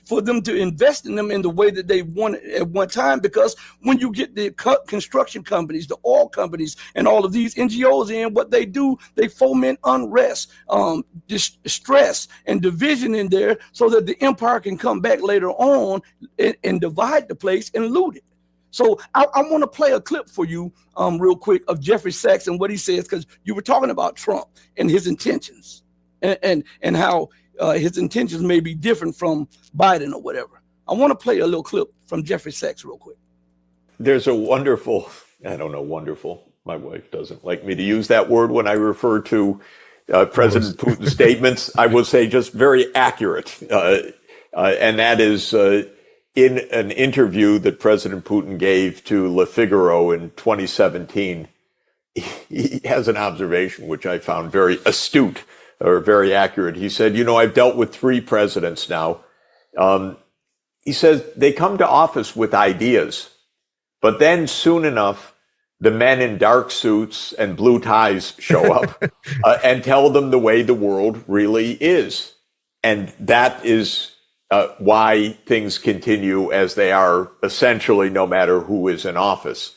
for them to invest in them in the way that they wanted at one time. Because when you get the construction companies, the oil companies, and all of these NGOs in, what they do, they foment unrest, distress, and division in there, so that the empire can come back later on and divide the place and loot it. So I want to play a clip for you real quick of Jeffrey Sachs and what he says, because you were talking about Trump and his intentions and how his intentions may be different from Biden or whatever. I want to play a little clip from Jeffrey Sachs real quick. There's a wonderful, my wife doesn't like me to use that word when I refer to President Putin's statements. I will say just very accurate. And that is in an interview that President Putin gave to Le Figaro in 2017, he has an observation which I found very astute or very accurate. He said, I've dealt with 3 presidents now. He says they come to office with ideas, but then soon enough, the men in dark suits and blue ties show up and tell them the way the world really is. And that is why things continue as they are, essentially, no matter who is in office.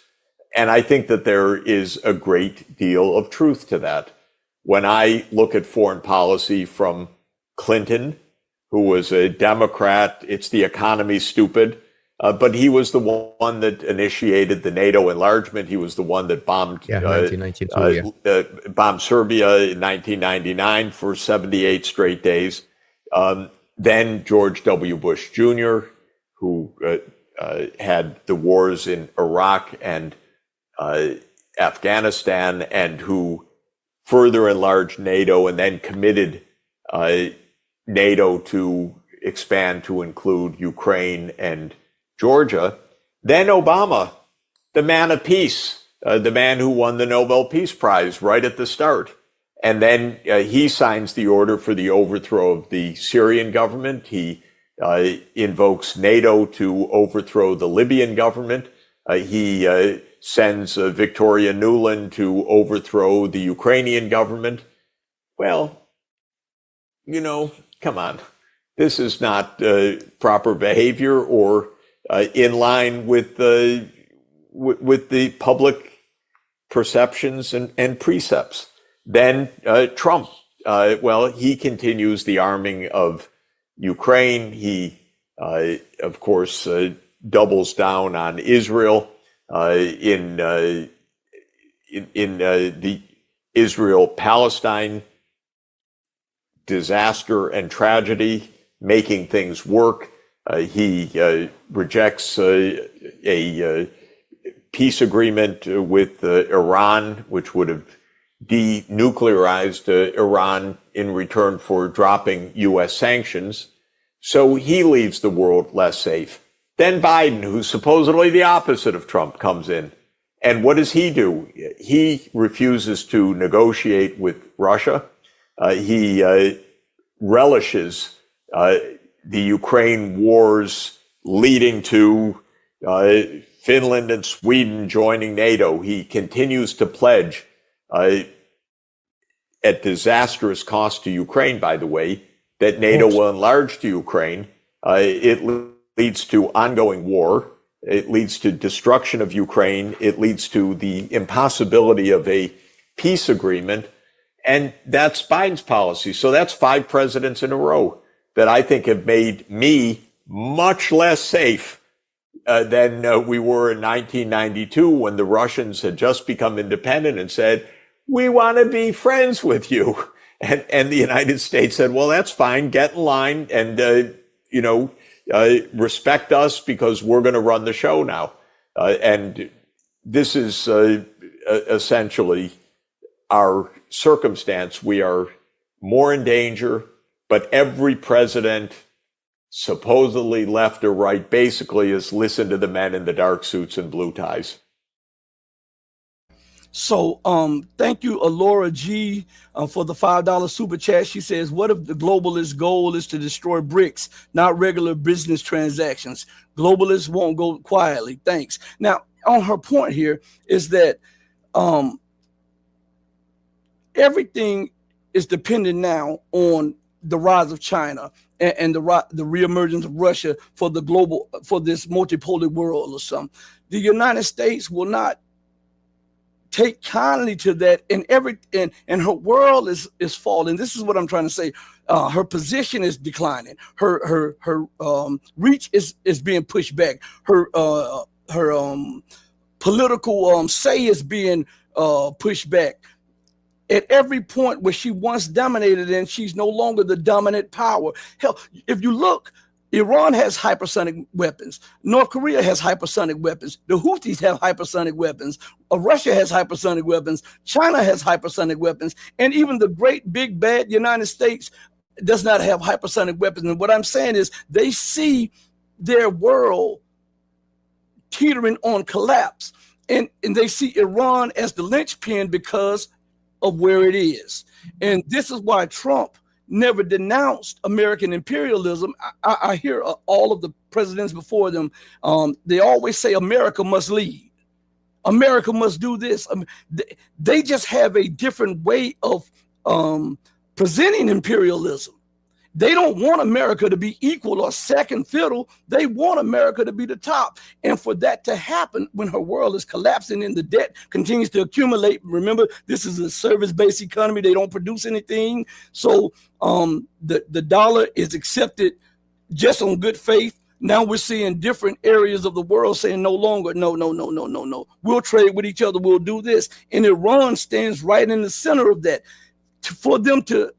And I think that there is a great deal of truth to that. When I look at foreign policy from Clinton, who was a Democrat. It's the economy, stupid. But he was the one that initiated the NATO enlargement. He was the one that bombed 1992, bombed Serbia in 1999 for 78 straight days. Then George W. Bush Jr., who had the wars in Iraq and Afghanistan, and who further enlarged NATO and then committed NATO to expand to include Ukraine and Georgia. Then Obama, the man of peace, the man who won the Nobel Peace Prize right at the start. And then he signs the order for the overthrow of the Syrian government. He invokes NATO to overthrow the Libyan government. He sends Victoria Nuland to overthrow the Ukrainian government. Well, come on. This is not proper behavior or in line with the public perceptions and precepts. Then Trump, he continues the arming of Ukraine. He, of course, doubles down on Israel in the Israel-Palestine disaster and tragedy, making things work. He rejects a peace agreement with Iran, which would have denuclearized Iran in return for dropping U.S. sanctions. So he leaves the world less safe. Then Biden, who's supposedly the opposite of Trump, comes in. And what does he do? He refuses to negotiate with Russia. He relishes the Ukraine wars leading to Finland and Sweden joining NATO. He continues to pledge at disastrous cost to Ukraine, by the way, that NATO will enlarge to Ukraine. It leads to ongoing war. It leads to destruction of Ukraine. It leads to the impossibility of a peace agreement. And that's Biden's policy. So that's 5 presidents in a row that I think have made me much less safe than we were in 1992 when the Russians had just become independent and said, we want to be friends with you. And the United States said, well, that's fine. Get in line and, respect us because we're going to run the show now. And this is essentially our circumstance. We are more in danger, but every president, supposedly left or right, basically has listened to the men in the dark suits and blue ties. So thank you, Alora G, for the $5 super chat. She says, what if the globalist goal is to destroy BRICS, not regular business transactions? Globalists won't go quietly. Thanks. Now, on her point here is that everything is dependent now on the rise of China and the reemergence of Russia for the global, for this multipolar world or something. The United States will not take kindly to that, and her world is falling. This is what I'm trying to say. Her position is declining. Her reach is being pushed back. Her political say is being pushed back. At every point where she once dominated, and she's no longer the dominant power. Hell, if you look, Iran has hypersonic weapons. North Korea has hypersonic weapons. The Houthis have hypersonic weapons. Russia has hypersonic weapons. China has hypersonic weapons. And even the great big bad United States does not have hypersonic weapons. And what I'm saying is they see their world teetering on collapse. And they see Iran as the linchpin because of where it is. And this is why Trump never denounced American imperialism. I hear all of the presidents before them. They always say America must lead. America must do this. They just have a different way of presenting imperialism. They don't want America to be equal or second fiddle. They want America to be the top. And for that to happen, when her world is collapsing and the debt continues to accumulate, remember, this is a service-based economy. They don't produce anything. So the dollar is accepted just on good faith. Now we're seeing different areas of the world saying no longer, no. We'll trade with each other. We'll do this. And Iran stands right in the center of that. For them to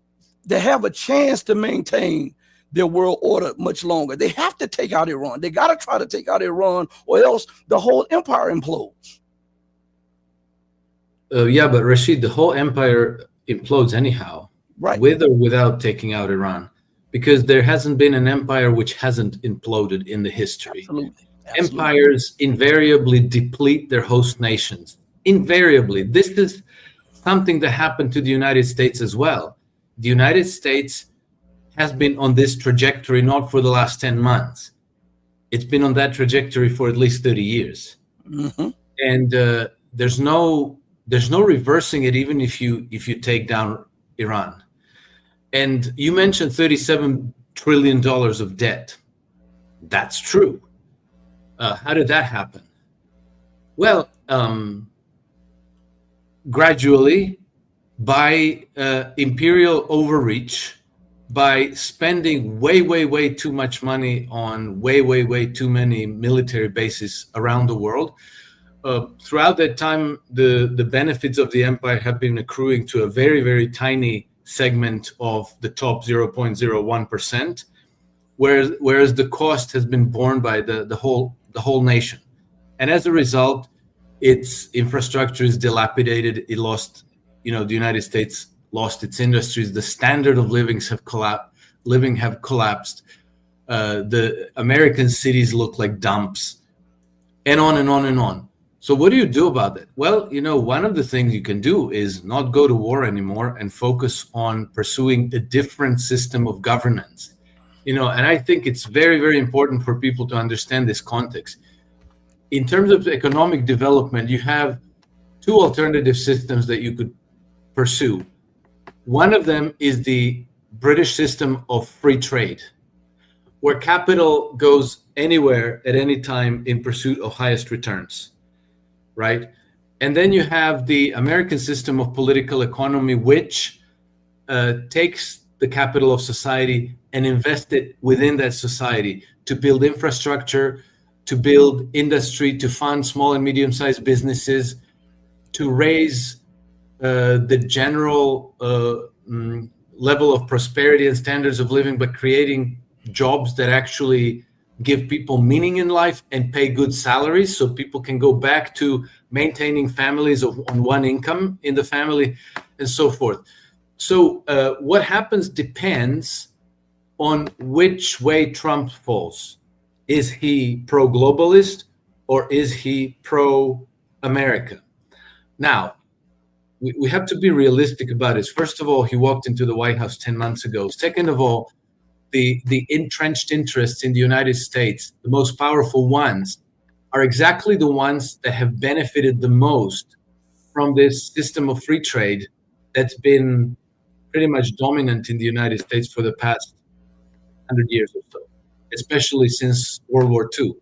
have a chance to maintain their world order much longer, they have to take out Iran. They got to try to take out Iran, or else the whole empire implodes. Yeah, but Rashid, the whole empire implodes anyhow, right? With or without taking out Iran. Because there hasn't been an empire which hasn't imploded in the history. Absolutely. Empires invariably deplete their host nations. Invariably. This is something that happened to the United States as well. The United States has been on this trajectory not for the last 10 months. It's been on that trajectory for at least 30 years. Mm-hmm. And there's no reversing it, even if you take down Iran. And you mentioned $37 trillion of debt. That's true. How did that happen? Well, gradually, by imperial overreach, by spending way too much money on way too many military bases around the world. Throughout that time, the benefits of the empire have been accruing to a very tiny segment of the top 0.01%, whereas the cost has been borne by the whole nation. And as a result, its infrastructure is dilapidated. It lost, the United States lost its industries. The standard of living have collapsed. The American cities look like dumps, and on and on and on. So what do you do about it? Well, one of the things you can do is not go to war anymore and focus on pursuing a different system of governance. And I think it's very important for people to understand this context. In terms of economic development, you have two alternative systems that you could pursue. One of them is the British system of free trade, where capital goes anywhere at any time in pursuit of highest returns. Right? And then you have the American system of political economy, which takes the capital of society and invests it within that society to build infrastructure, to build industry, to fund small and medium-sized businesses, to raise the general level of prosperity and standards of living by creating jobs that actually give people meaning in life and pay good salaries so people can go back to maintaining families on one income in the family and so forth. So what happens depends on which way Trump falls. Is he pro-globalist or is he pro-America? Now, we have to be realistic about this. First of all, he walked into the White House 10 months ago. Second of all, the entrenched interests in the United States, the most powerful ones, are exactly the ones that have benefited the most from this system of free trade that's been pretty much dominant in the United States for the past 100 years or so, especially since World War II.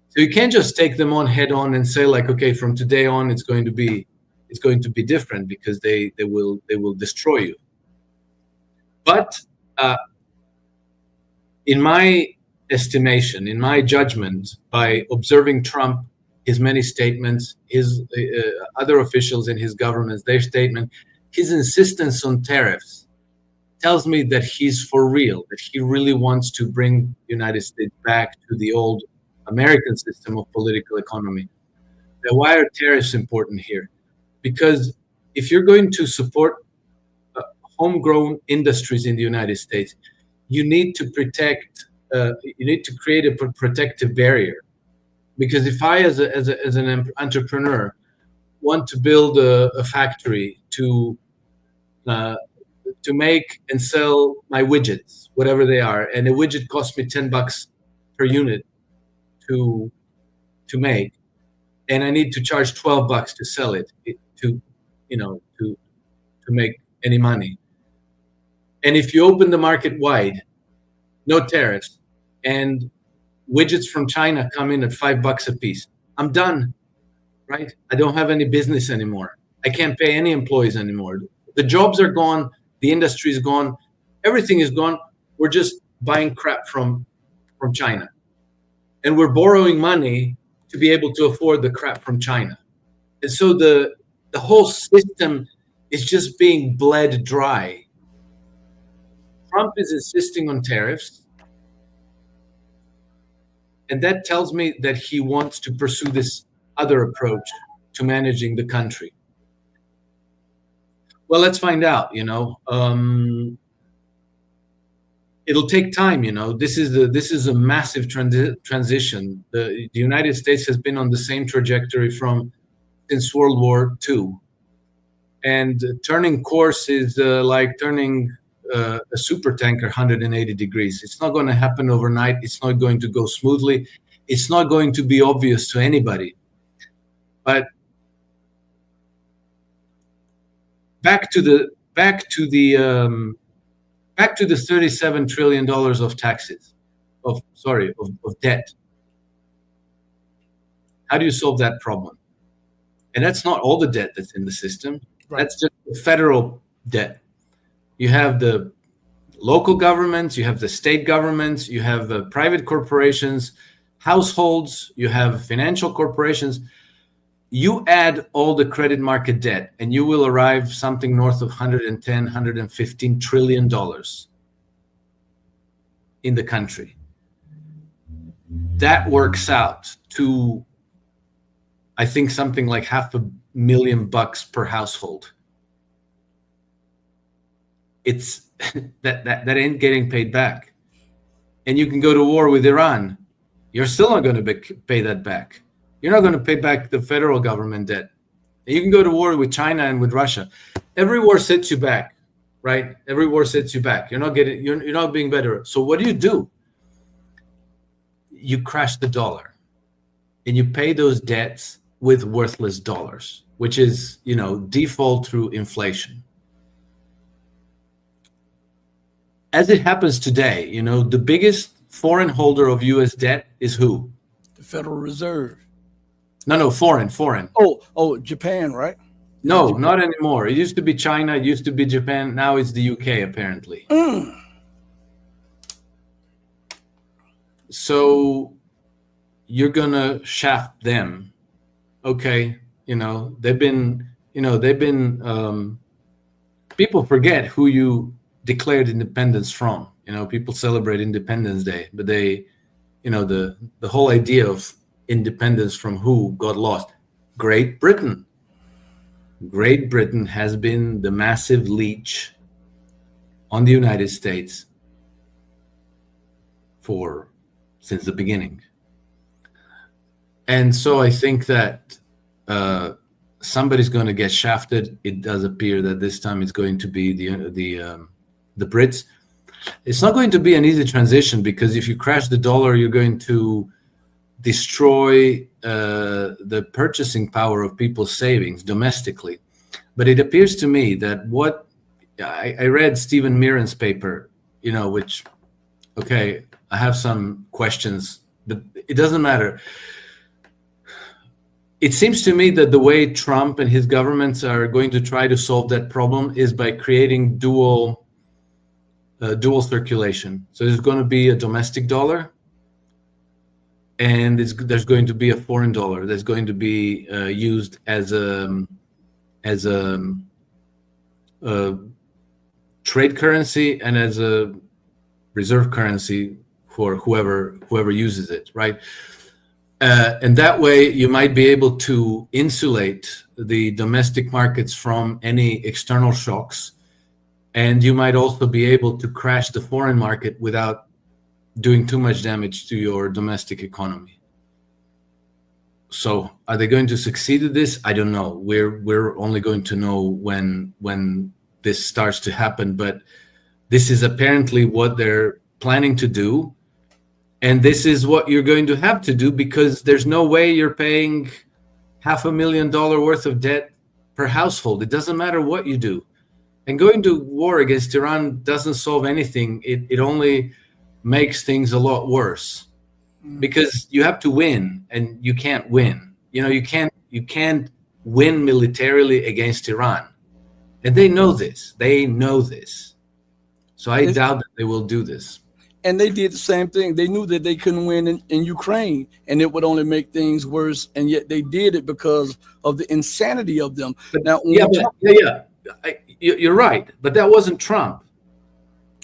So you can't just take them on head on and say like, okay, from today on it's going to be different because they will destroy you. But in my estimation, in my judgment, by observing Trump, his many statements, his other officials in his government, their statement, his insistence on tariffs tells me that he's for real, that he really wants to bring the United States back to the old American system of political economy. Now, why are tariffs important here? Because if you're going to support homegrown industries in the United States, you need to protect. You need to create a protective barrier. Because if I, as an entrepreneur, want to build a factory to make and sell my widgets, whatever they are, and a widget costs me $10 per unit to make, and I need to charge $12 to sell it to make any money. And if you open the market wide, no tariffs, and widgets from China come in at $5 a piece, I'm done, right? I don't have any business anymore. I can't pay any employees anymore. The jobs are gone. The industry is gone. Everything is gone. We're just buying crap from China. And we're borrowing money to be able to afford the crap from China. And so the whole system is just being bled dry. Trump is insisting on tariffs. And that tells me that he wants to pursue this other approach to managing the country. Well, let's find out, it'll take time, This is a massive transition. The United States has been on the same trajectory since World War II. And turning course is like turning a super tanker 180 degrees. It's not going to happen overnight. It's not going to go smoothly. It's not going to be obvious to anybody. But back to the $37 trillion of taxes, of debt. How do you solve that problem? And that's not all the debt that's in the system. Right. That's just the federal debt. You have the local governments, you have the state governments, you have the private corporations, households, you have financial corporations. You add all the credit market debt and you will arrive something north of 110, 115 trillion dollars in the country. That works out to, I think, something like $500,000 per household. It's that ain't getting paid back. And you can go to war with Iran. You're still not going to pay that back. You're not going to pay back the federal government debt. And you can go to war with China and with Russia. Every war sets you back, right? Every war sets you back. You're not being better. So what do? You crash the dollar and you pay those debts with worthless dollars, which is, default through inflation. As it happens today, the biggest foreign holder of U.S. debt is who? The Federal Reserve. No, foreign. Oh, Japan, right? No, Japan. Not anymore. It used to be China, it used to be Japan. Now it's the UK, apparently. So you're going to shaft them. Okay. They've been, people forget who you declared independence from. People celebrate Independence Day, but the whole idea of independence from who got lost? Great Britain. Great Britain has been the massive leech on the United States since the beginning. And so I think that somebody's going to get shafted. It does appear that this time it's going to be the Brits. It's not going to be an easy transition because if you crash the dollar, you're going to destroy the purchasing power of people's savings domestically. But it appears to me that what I read Stephen Mirren's paper, which, okay, I have some questions, but it doesn't matter. It seems to me that the way Trump and his governments are going to try to solve that problem is by creating dual circulation. So there's going to be a domestic dollar, and there's going to be a foreign dollar that's going to be used as a trade currency and as a reserve currency for whoever uses it, right? And that way you might be able to insulate the domestic markets from any external shocks. And you might also be able to crash the foreign market without doing too much damage to your domestic economy. So are they going to succeed at this? I don't know. We're only going to know when this starts to happen. But this is apparently what they're planning to do. And this is what you're going to have to do because there's no way you're paying $500,000 worth of debt per household. It doesn't matter what you do. And going to war against Iran doesn't solve anything. It only makes things a lot worse, because you have to win, and you can't win. You can't win militarily against Iran, and they know this. So I doubt that they will do this. And they did the same thing. They knew that they couldn't win in Ukraine, and it would only make things worse. And yet they did it because of the insanity of them. Now, you're right, but that wasn't Trump.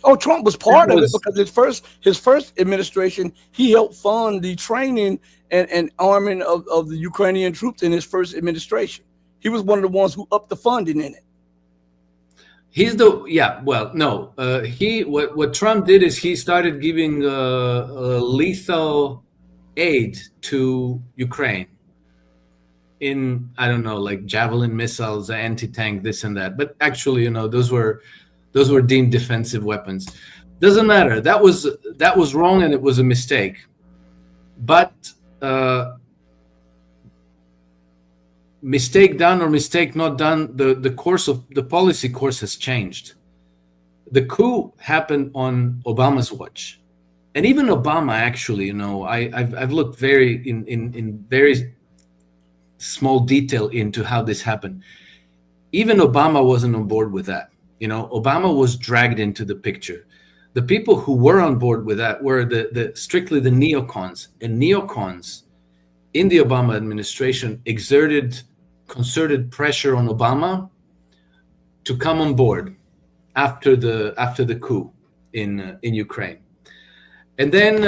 Oh, Trump was part of it, because his first administration, he helped fund the training and arming of the Ukrainian troops in his first administration. He was one of the ones who upped the funding in it. What Trump did is he started giving lethal aid to Ukraine in, I don't know, like Javelin missiles, anti-tank, this and that. But actually, those were deemed defensive weapons. Doesn't matter. That was wrong, and it was a mistake. But mistake done or mistake not done, the policy course has changed. The coup happened on Obama's watch, and even Obama, actually, I've looked in very small detail into how this happened. Even Obama wasn't on board with that. Obama was dragged into the picture. The people who were on board with that were strictly the neocons, and neocons in the Obama administration exerted concerted pressure on Obama to come on board after the coup in Ukraine. And then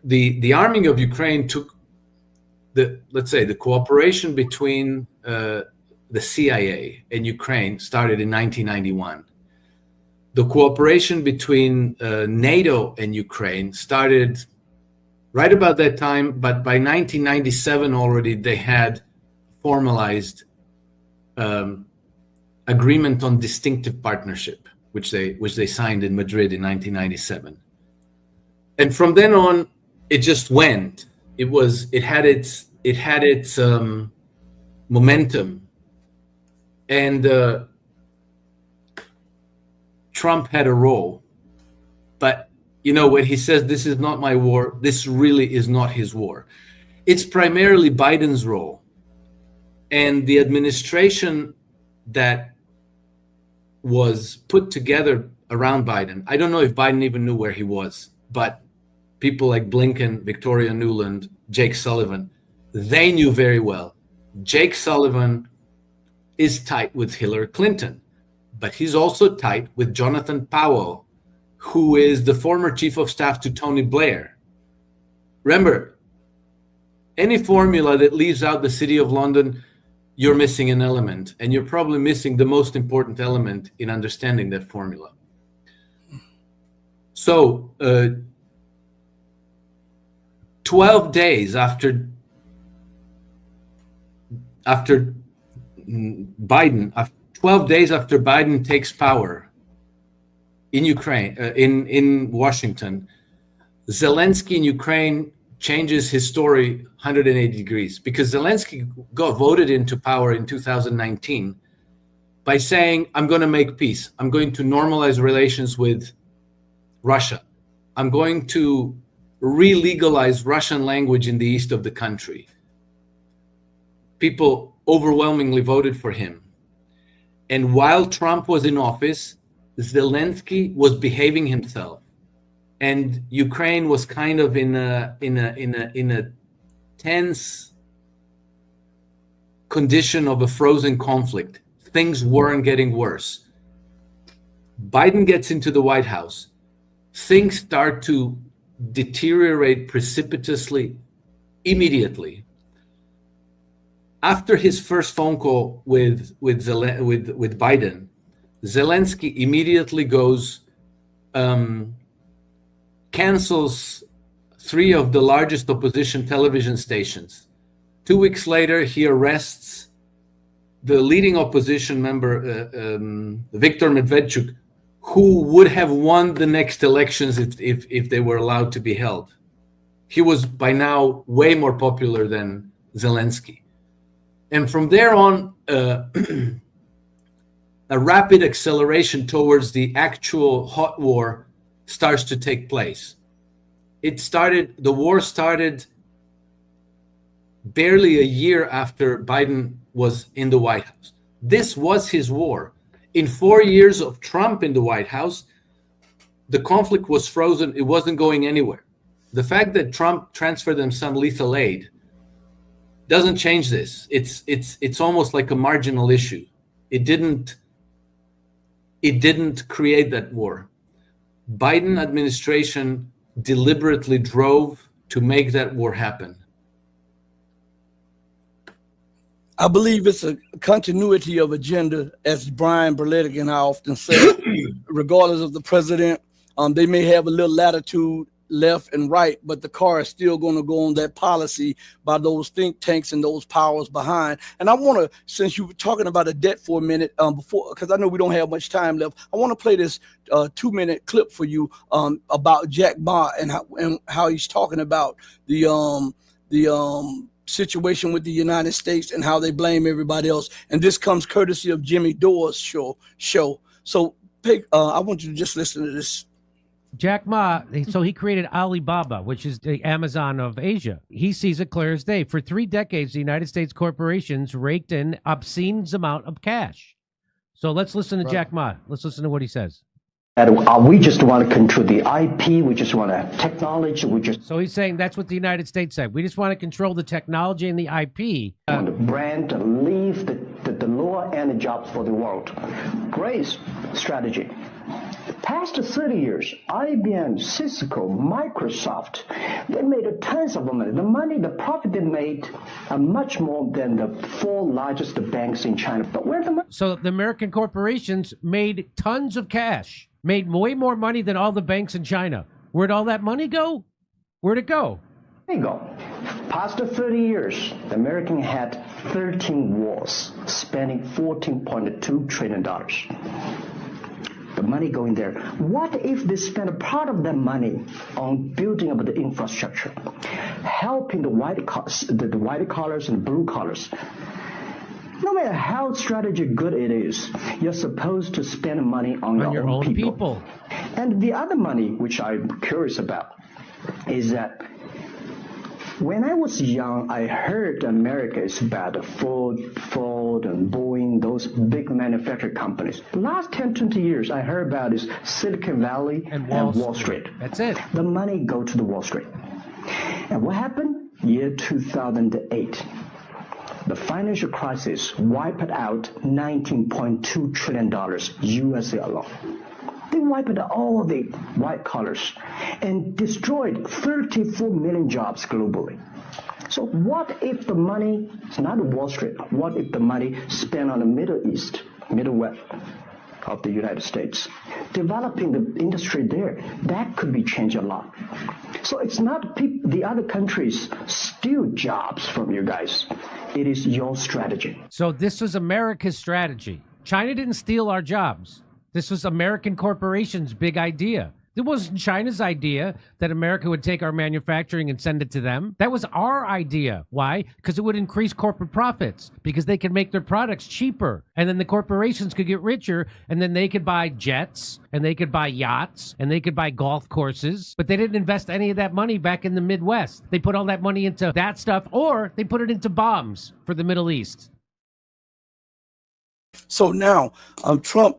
the arming of Ukraine took the cooperation between the CIA and Ukraine started in 1991. The cooperation between NATO and Ukraine started right about that time, but by 1997 already they had formalized agreement on distinctive partnership, which they signed in Madrid in 1997. And from then on, it just went. It had its momentum, and Trump had a role. But when he says this is not my war, this really is not his war. It's primarily Biden's role, and the administration that was put together around Biden. I don't know if Biden even knew where he was, but people like Blinken, Victoria Nuland, Jake Sullivan, they knew very well. Jake Sullivan is tight with Hillary Clinton, but he's also tight with Jonathan Powell, who is the former chief of staff to Tony Blair. Remember, any formula that leaves out the city of London, you're missing an element, and you're probably missing the most important element in understanding that formula. So, 12 days after Biden takes power in Ukraine, in Washington, Zelensky in Ukraine changes his story 180 degrees, because Zelensky got voted into power in 2019 by saying, I'm going to make peace. I'm going to normalize relations with Russia. I'm going to re-legalize Russian language in the east of the country. People overwhelmingly voted for him. And while Trump was in office, Zelensky was behaving himself. And Ukraine was kind of in a tense condition of a frozen conflict. Things weren't getting worse. Biden gets into the White House. Things start to deteriorate precipitously immediately. After his first phone call with Biden, Zelensky immediately goes, cancels 3 of the largest opposition television stations. 2 weeks later, he arrests the leading opposition member, Viktor Medvedchuk, who would have won the next elections if they were allowed to be held. He was by now way more popular than Zelensky. And from there on, a rapid acceleration towards the actual hot war starts to take place. The war started barely a year after Biden was in the White House. This was his war. In 4 years of Trump in the White House, the conflict was frozen. It wasn't going anywhere. The fact that Trump transferred them some lethal aid doesn't change this. It's almost like a marginal issue. It didn't create that war. Biden administration deliberately drove to make that war happen. I believe it's a continuity of agenda, as Brian Berletic and I often say, regardless of the president. They may have a little latitude left and right, but the car is still going to go on that policy by those think tanks and those powers behind. And I want to, since you were talking about a debt for a minute before, because I know we don't have much time left, I want to play this 2-minute clip for you about Jack Ma and how he's talking about the situation with the United States and how they blame everybody else. And this comes courtesy of Jimmy Dore's show. So I want you to just listen to this. Jack Ma, so he created Alibaba, which is the Amazon of Asia. He sees it clear as day. For 3 decades, the United States corporations raked in obscene amount of cash. So let's listen to Jack Ma. Let's listen to what he says. We just want to control the IP. We just want to technology. So he's saying that's what the United States said. We just want to control the technology and the IP. Want the brand, leave the lower end jobs for the world. Great strategy. The past 30 years, IBM, Cisco, Microsoft, they made tons of money. The profit they made are much more than the 4 largest banks in China. But where the money? So the American corporations made tons of cash, made way more money than all the banks in China. Where'd all that money go? Where'd it go? There you go. Past 30 years, the American had 13 wars, spending $14.2 trillion. The money going there. What if they spend a part of that money on building up the infrastructure, helping the white collars and blue collars? No matter how strategy good it is, you're supposed to spend money on your own people. And the other money, which I'm curious about, is that when I was young, I heard America is about Ford and Boeing, those big manufacturing companies. The last 10, 20 years, I heard about is Silicon Valley and Wall Street. That's it. The money go to the Wall Street. And what happened? Year 2008. The financial crisis wiped out $19.2 trillion USA alone. They wiped out all the white collars and destroyed 34 million jobs globally. So what if the money is not Wall Street? What if the money spent on the Middle East, Middle West of the United States, developing the industry there? That could be changed a lot. So it's not the other countries steal jobs from you guys. It is your strategy. So this was America's strategy. China didn't steal our jobs. This was American corporations' big idea. It wasn't China's idea that America would take our manufacturing and send it to them. That was our idea. Why? Because it would increase corporate profits, because they could make their products cheaper. And then the corporations could get richer, and then they could buy jets, and they could buy yachts, and they could buy golf courses. But they didn't invest any of that money back in the Midwest. They put all that money into that stuff, or they put it into bombs for the Middle East. So now, Trump,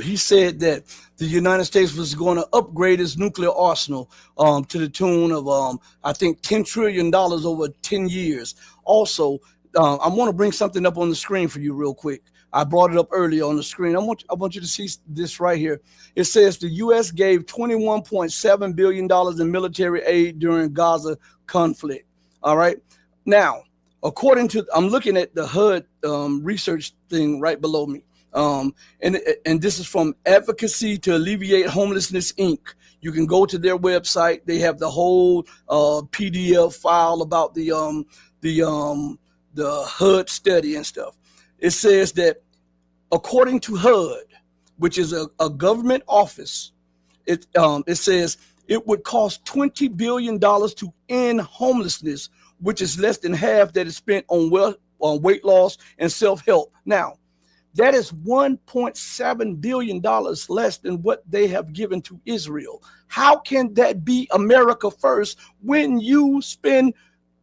he said that the United States was going to upgrade its nuclear arsenal to the tune of, I think, $10 trillion over 10 years. Also, I want to bring something up on the screen for you real quick. I brought it up earlier on the screen. I want you to see this right here. It says the U.S. gave $21.7 billion in military aid during Gaza conflict. All right. Now, according to, I'm looking at the HUD research thing right below me. And this is from Advocacy to Alleviate Homelessness, Inc. You can go to their website. They have the whole PDF file about the HUD study and stuff. It says that according to HUD, which is a government office, it says it would cost $20 billion to end homelessness, which is less than half that is spent on weight loss and self-help. Now, That is $1.7 billion less than what they have given to Israel. How can that be America first when you spend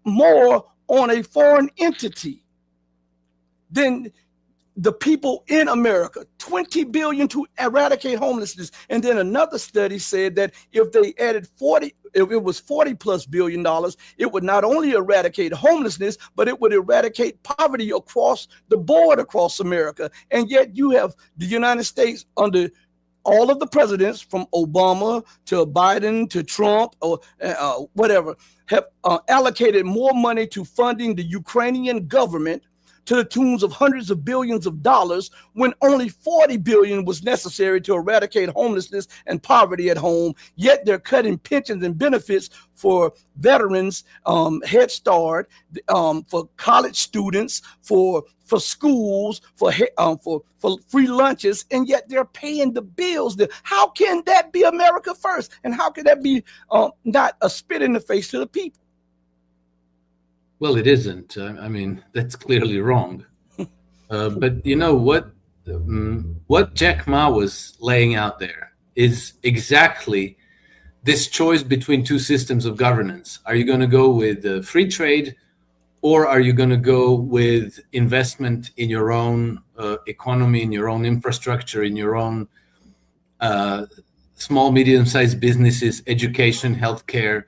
more on a foreign entity than the people in America? 20 billion to eradicate homelessness. And then another study said that if they added if it was $40+ billion, it would not only eradicate homelessness, but it would eradicate poverty across the board across America. And yet you have the United States under all of the presidents from Obama to Biden to Trump or whatever have allocated more money to funding the Ukrainian government to the tunes of hundreds of billions of dollars, when only 40 billion was necessary to eradicate homelessness and poverty at home. Yet they're cutting pensions and benefits for veterans, Head Start, for college students, for schools, for free lunches, and yet they're paying the bills. How can that be America first? And how can that be not a spit in the face to the people? Well, it isn't. I mean, that's clearly wrong. But you know what? What Jack Ma was laying out there is exactly this choice between two systems of governance. Are you going to go with free trade, or are you going to go with investment in your own economy, in your own infrastructure, in your own small, medium-sized businesses, education, healthcare,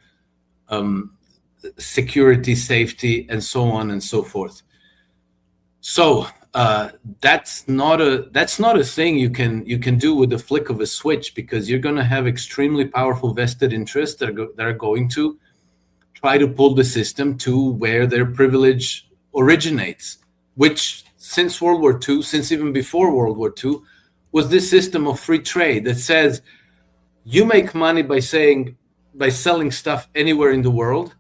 security, safety, and so on and so forth. So that's not a thing you can do with the flick of a switch, because you're going to have extremely powerful vested interests that are going to try to pull the system to where their privilege originates, which since World War II, since even before World War II, was this system of free trade that says you make money by selling stuff anywhere in the world.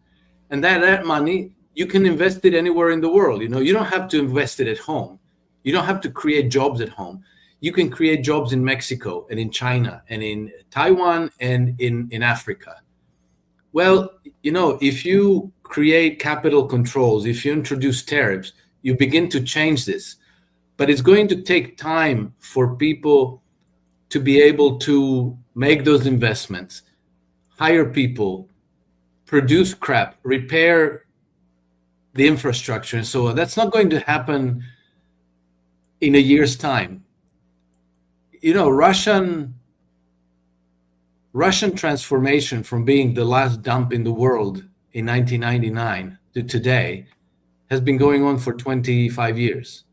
And that money, you can invest it anywhere in the world. You know, you don't have to invest it at home. You don't have to create jobs at home. You can create jobs in Mexico and in China and in Taiwan and in Africa. Well, you know, if you create capital controls, if you introduce tariffs, you begin to change this. But it's going to take time for people to be able to make those investments, hire people, produce crap, repair the infrastructure, and so on. That's not going to happen in a year's time. You know, Russian transformation from being the last dump in the world in 1999 to today has been going on for 25 years.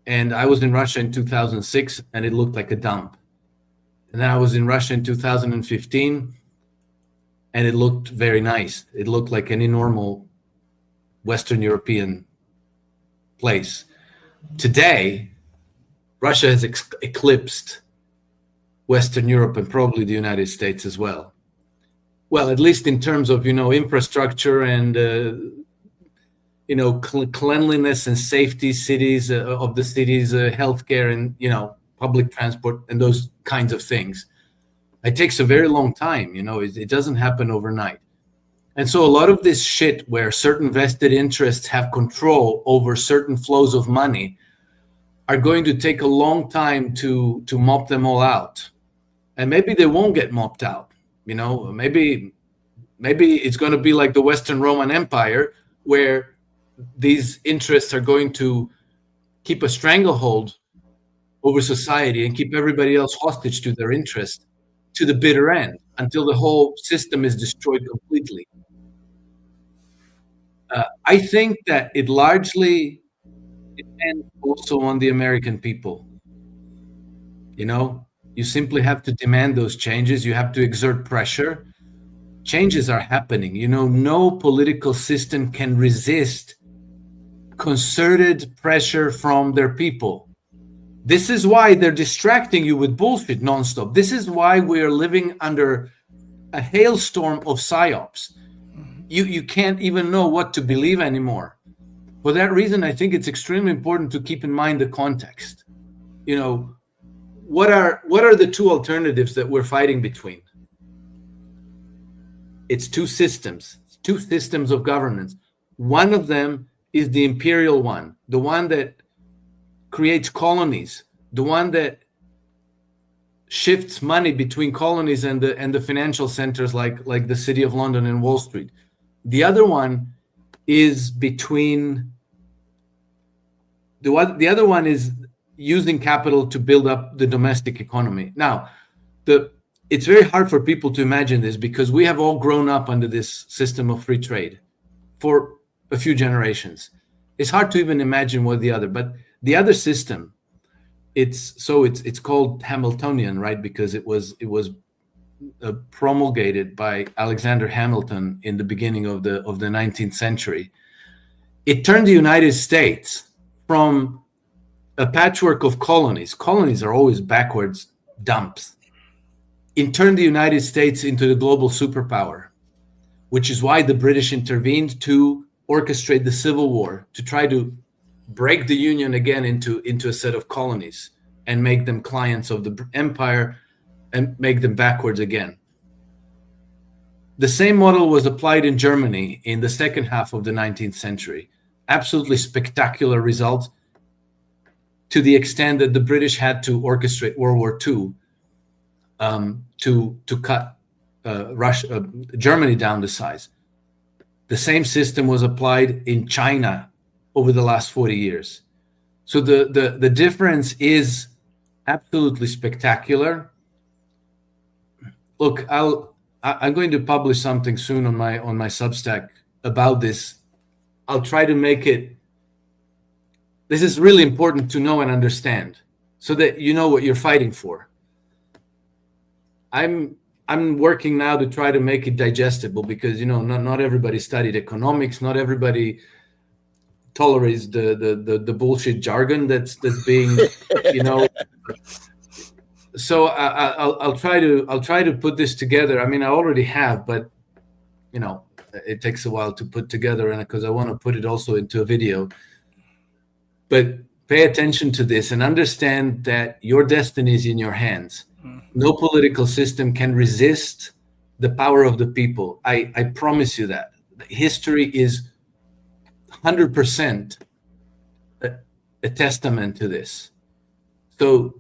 And I was in Russia in 2006, and it looked like a dump. And then I was in Russia in 2015, and it looked very nice. It looked like any normal Western European place. Today, Russia has eclipsed Western Europe and probably the United States as well. Well, at least in terms of, you know, infrastructure and, you know, cleanliness and safety cities of the cities, healthcare and, you know, public transport and those kinds of things. It takes a very long time, you know, it doesn't happen overnight. And so a lot of this shit where certain vested interests have control over certain flows of money are going to take a long time to mop them all out. And maybe they won't get mopped out, you know, maybe it's going to be like the Western Roman Empire, where these interests are going to keep a stranglehold over society and keep everybody else hostage to their interest to the bitter end until the whole system is destroyed completely. I think that it largely depends also on the American people. You know, you simply have to demand those changes. You have to exert pressure. Changes are happening. You know, no political system can resist concerted pressure from their people. This is why they're distracting you with bullshit nonstop. This is why we are living under a hailstorm of psyops. You can't even know what to believe anymore. For that reason, I think it's extremely important to keep in mind the context. You know, what are the two alternatives that we're fighting between? It's two systems of governance. One of them is the imperial one, the one that creates colonies, the one that shifts money between colonies and the financial centers like the City of London and Wall Street. The other one is the other one is using capital to build up the domestic economy. Now, it's very hard for people to imagine this because we have all grown up under this system of free trade for a few generations. It's hard to even imagine what the other, but the other system, it's called Hamiltonian, right? Because it was promulgated by Alexander Hamilton in the beginning of the 19th century. It turned the United States from a patchwork of colonies. Colonies are always backwards dumps. It turned the United States into the global superpower, which is why the British intervened to orchestrate the Civil War, to try to break the Union again into a set of colonies and make them clients of the empire and make them backwards again. The same model was applied in Germany in the second half of the 19th century. Absolutely spectacular results, to the extent that the British had to orchestrate World War II to cut Germany down to size. The same system was applied in China over the last 40 years. So the difference is absolutely spectacular. Look, I'm going to publish something soon on my Substack about this. I'll try to make it. This is really important to know and understand, so that you know what you're fighting for. I'm working now to try to make it digestible because not everybody studied economics, not everybody tolerates the bullshit jargon that's being So I'll try to put this together. I mean, I already have, but it takes a while to put together, and because I want to put it also into a video. But pay attention to this and understand that your destiny is in your hands. No political system can resist the power of the people. I promise you that. History is 100% a testament to this. So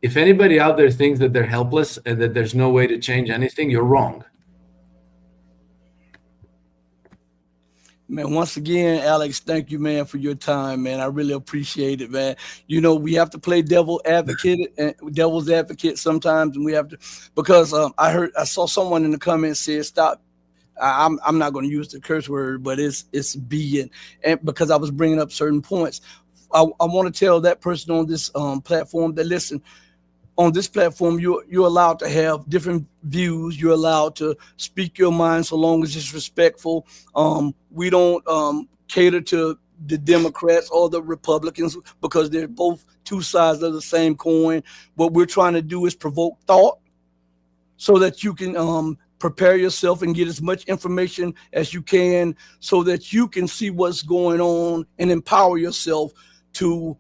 if anybody out there thinks that they're helpless and that there's no way to change anything, you're wrong. Man, once again, Alex, thank you, man, for your time, man. I really appreciate it, man. We have to play devil's advocate sometimes, and we have to, because I saw someone in the comments say, stop. I'm not going to use the curse word, but it's being, and because I was bringing up certain points, I want to tell that person on this platform that, listen, on this platform, you're allowed to have different views. You're allowed to speak your mind so long as it's respectful. We don't cater to the Democrats or the Republicans because they're both two sides of the same coin. What we're trying to do is provoke thought so that you can prepare yourself and get as much information as you can so that you can see what's going on and empower yourself to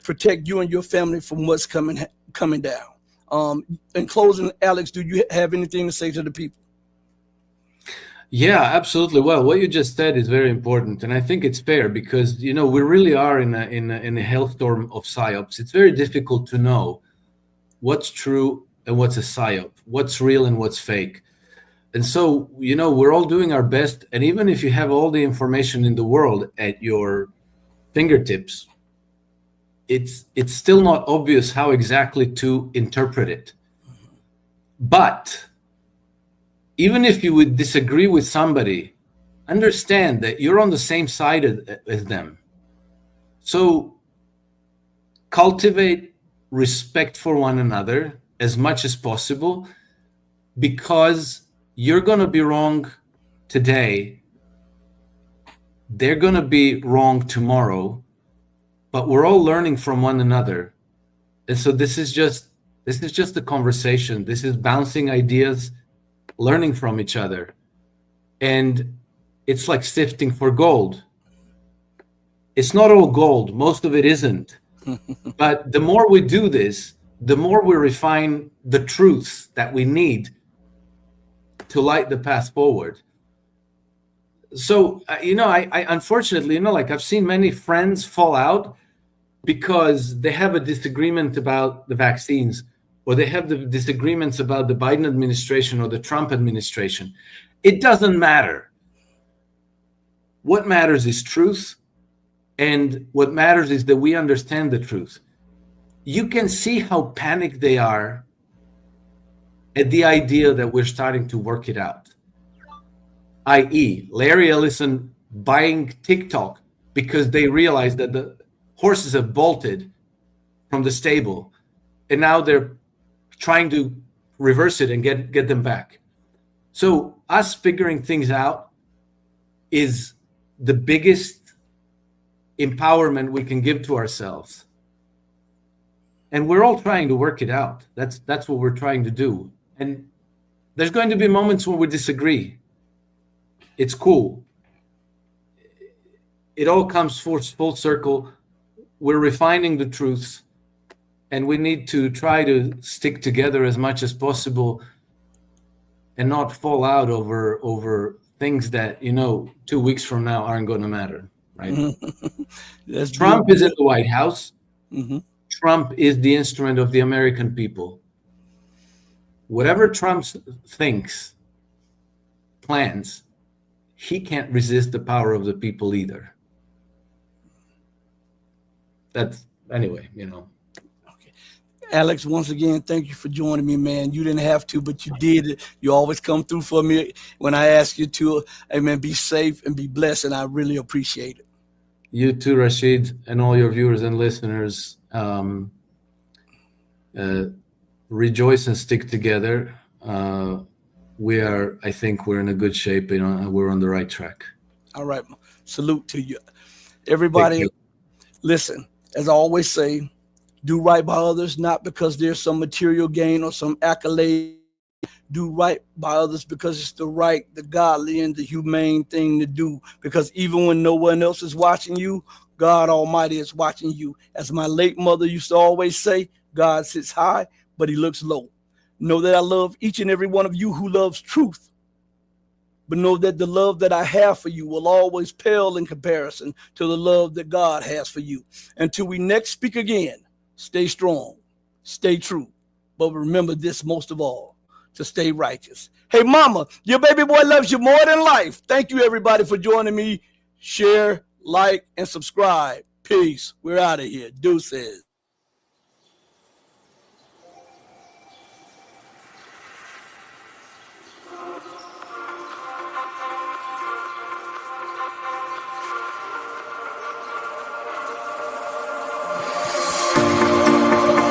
protect you and your family from what's coming down. In closing, Alex, do you have anything to say to the people? Yeah, absolutely. Well, what you just said is very important, and I think it's fair because we really are in a hailstorm of psyops. It's very difficult to know what's true and what's a psyop, what's real and what's fake. And so, we're all doing our best, and even if you have all the information in the world at your fingertips, it's still not obvious how exactly to interpret it. But even if you would disagree with somebody, understand that you're on the same side as them. So cultivate respect for one another as much as possible, because you're going to be wrong today. They're going to be wrong tomorrow. But we're all learning from one another. And so this is just a conversation. This is bouncing ideas, learning from each other. And it's like sifting for gold. It's not all gold. Most of it isn't. But the more we do this, the more we refine the truths that we need to light the path forward. So, I unfortunately, I've seen many friends fall out because they have a disagreement about the vaccines, or they have the disagreements about the Biden administration or the Trump administration. It doesn't matter. What matters is truth, and what matters is that we understand the truth. You can see how panicked they are at the idea that we're starting to work it out, i.e., Larry Ellison buying TikTok because they realized that the horses have bolted from the stable, and now they're trying to reverse it and get them back. So us figuring things out is the biggest empowerment we can give to ourselves. And we're all trying to work it out. That's what we're trying to do. And there's going to be moments when we disagree. It's cool. It all comes full circle. We're refining the truths, and we need to try to stick together as much as possible and not fall out over things that, 2 weeks from now aren't going to matter, right? Trump is in the White House. Mm-hmm. Trump is the instrument of the American people. Whatever Trump thinks, plans, he can't resist the power of the people either. That's, anyway, Okay. Alex, once again, thank you for joining me, man. You didn't have to, but you did. You always come through for me when I ask you to. Amen. Be safe and be blessed, and I really appreciate it. You too, Rashid, and all your viewers and listeners. Rejoice and stick together. I think we're in a good shape. We're on the right track. All right. Salute to you. Everybody, listen, as I always say, do right by others, not because there's some material gain or some accolade. Do right by others because it's the right, the godly, and the humane thing to do. Because even when no one else is watching you, God Almighty is watching you. As my late mother used to always say, God sits high, but he looks low. Know that I love each and every one of you who loves truth. But know that the love that I have for you will always pale in comparison to the love that God has for you. Until we next speak again, stay strong, stay true. But remember this most of all, to stay righteous. Hey, mama, your baby boy loves you more than life. Thank you, everybody, for joining me. Share, like, and subscribe. Peace. We're out of here. Deuces.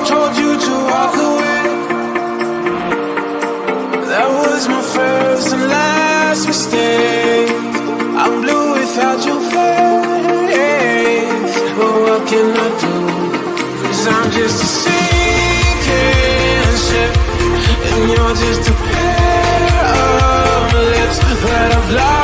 Told you to walk away. That was my first and last mistake. I'm blue without your face. But what can I do? 'Cause I'm just a sinking ship, and you're just a pair of lips that I've lost.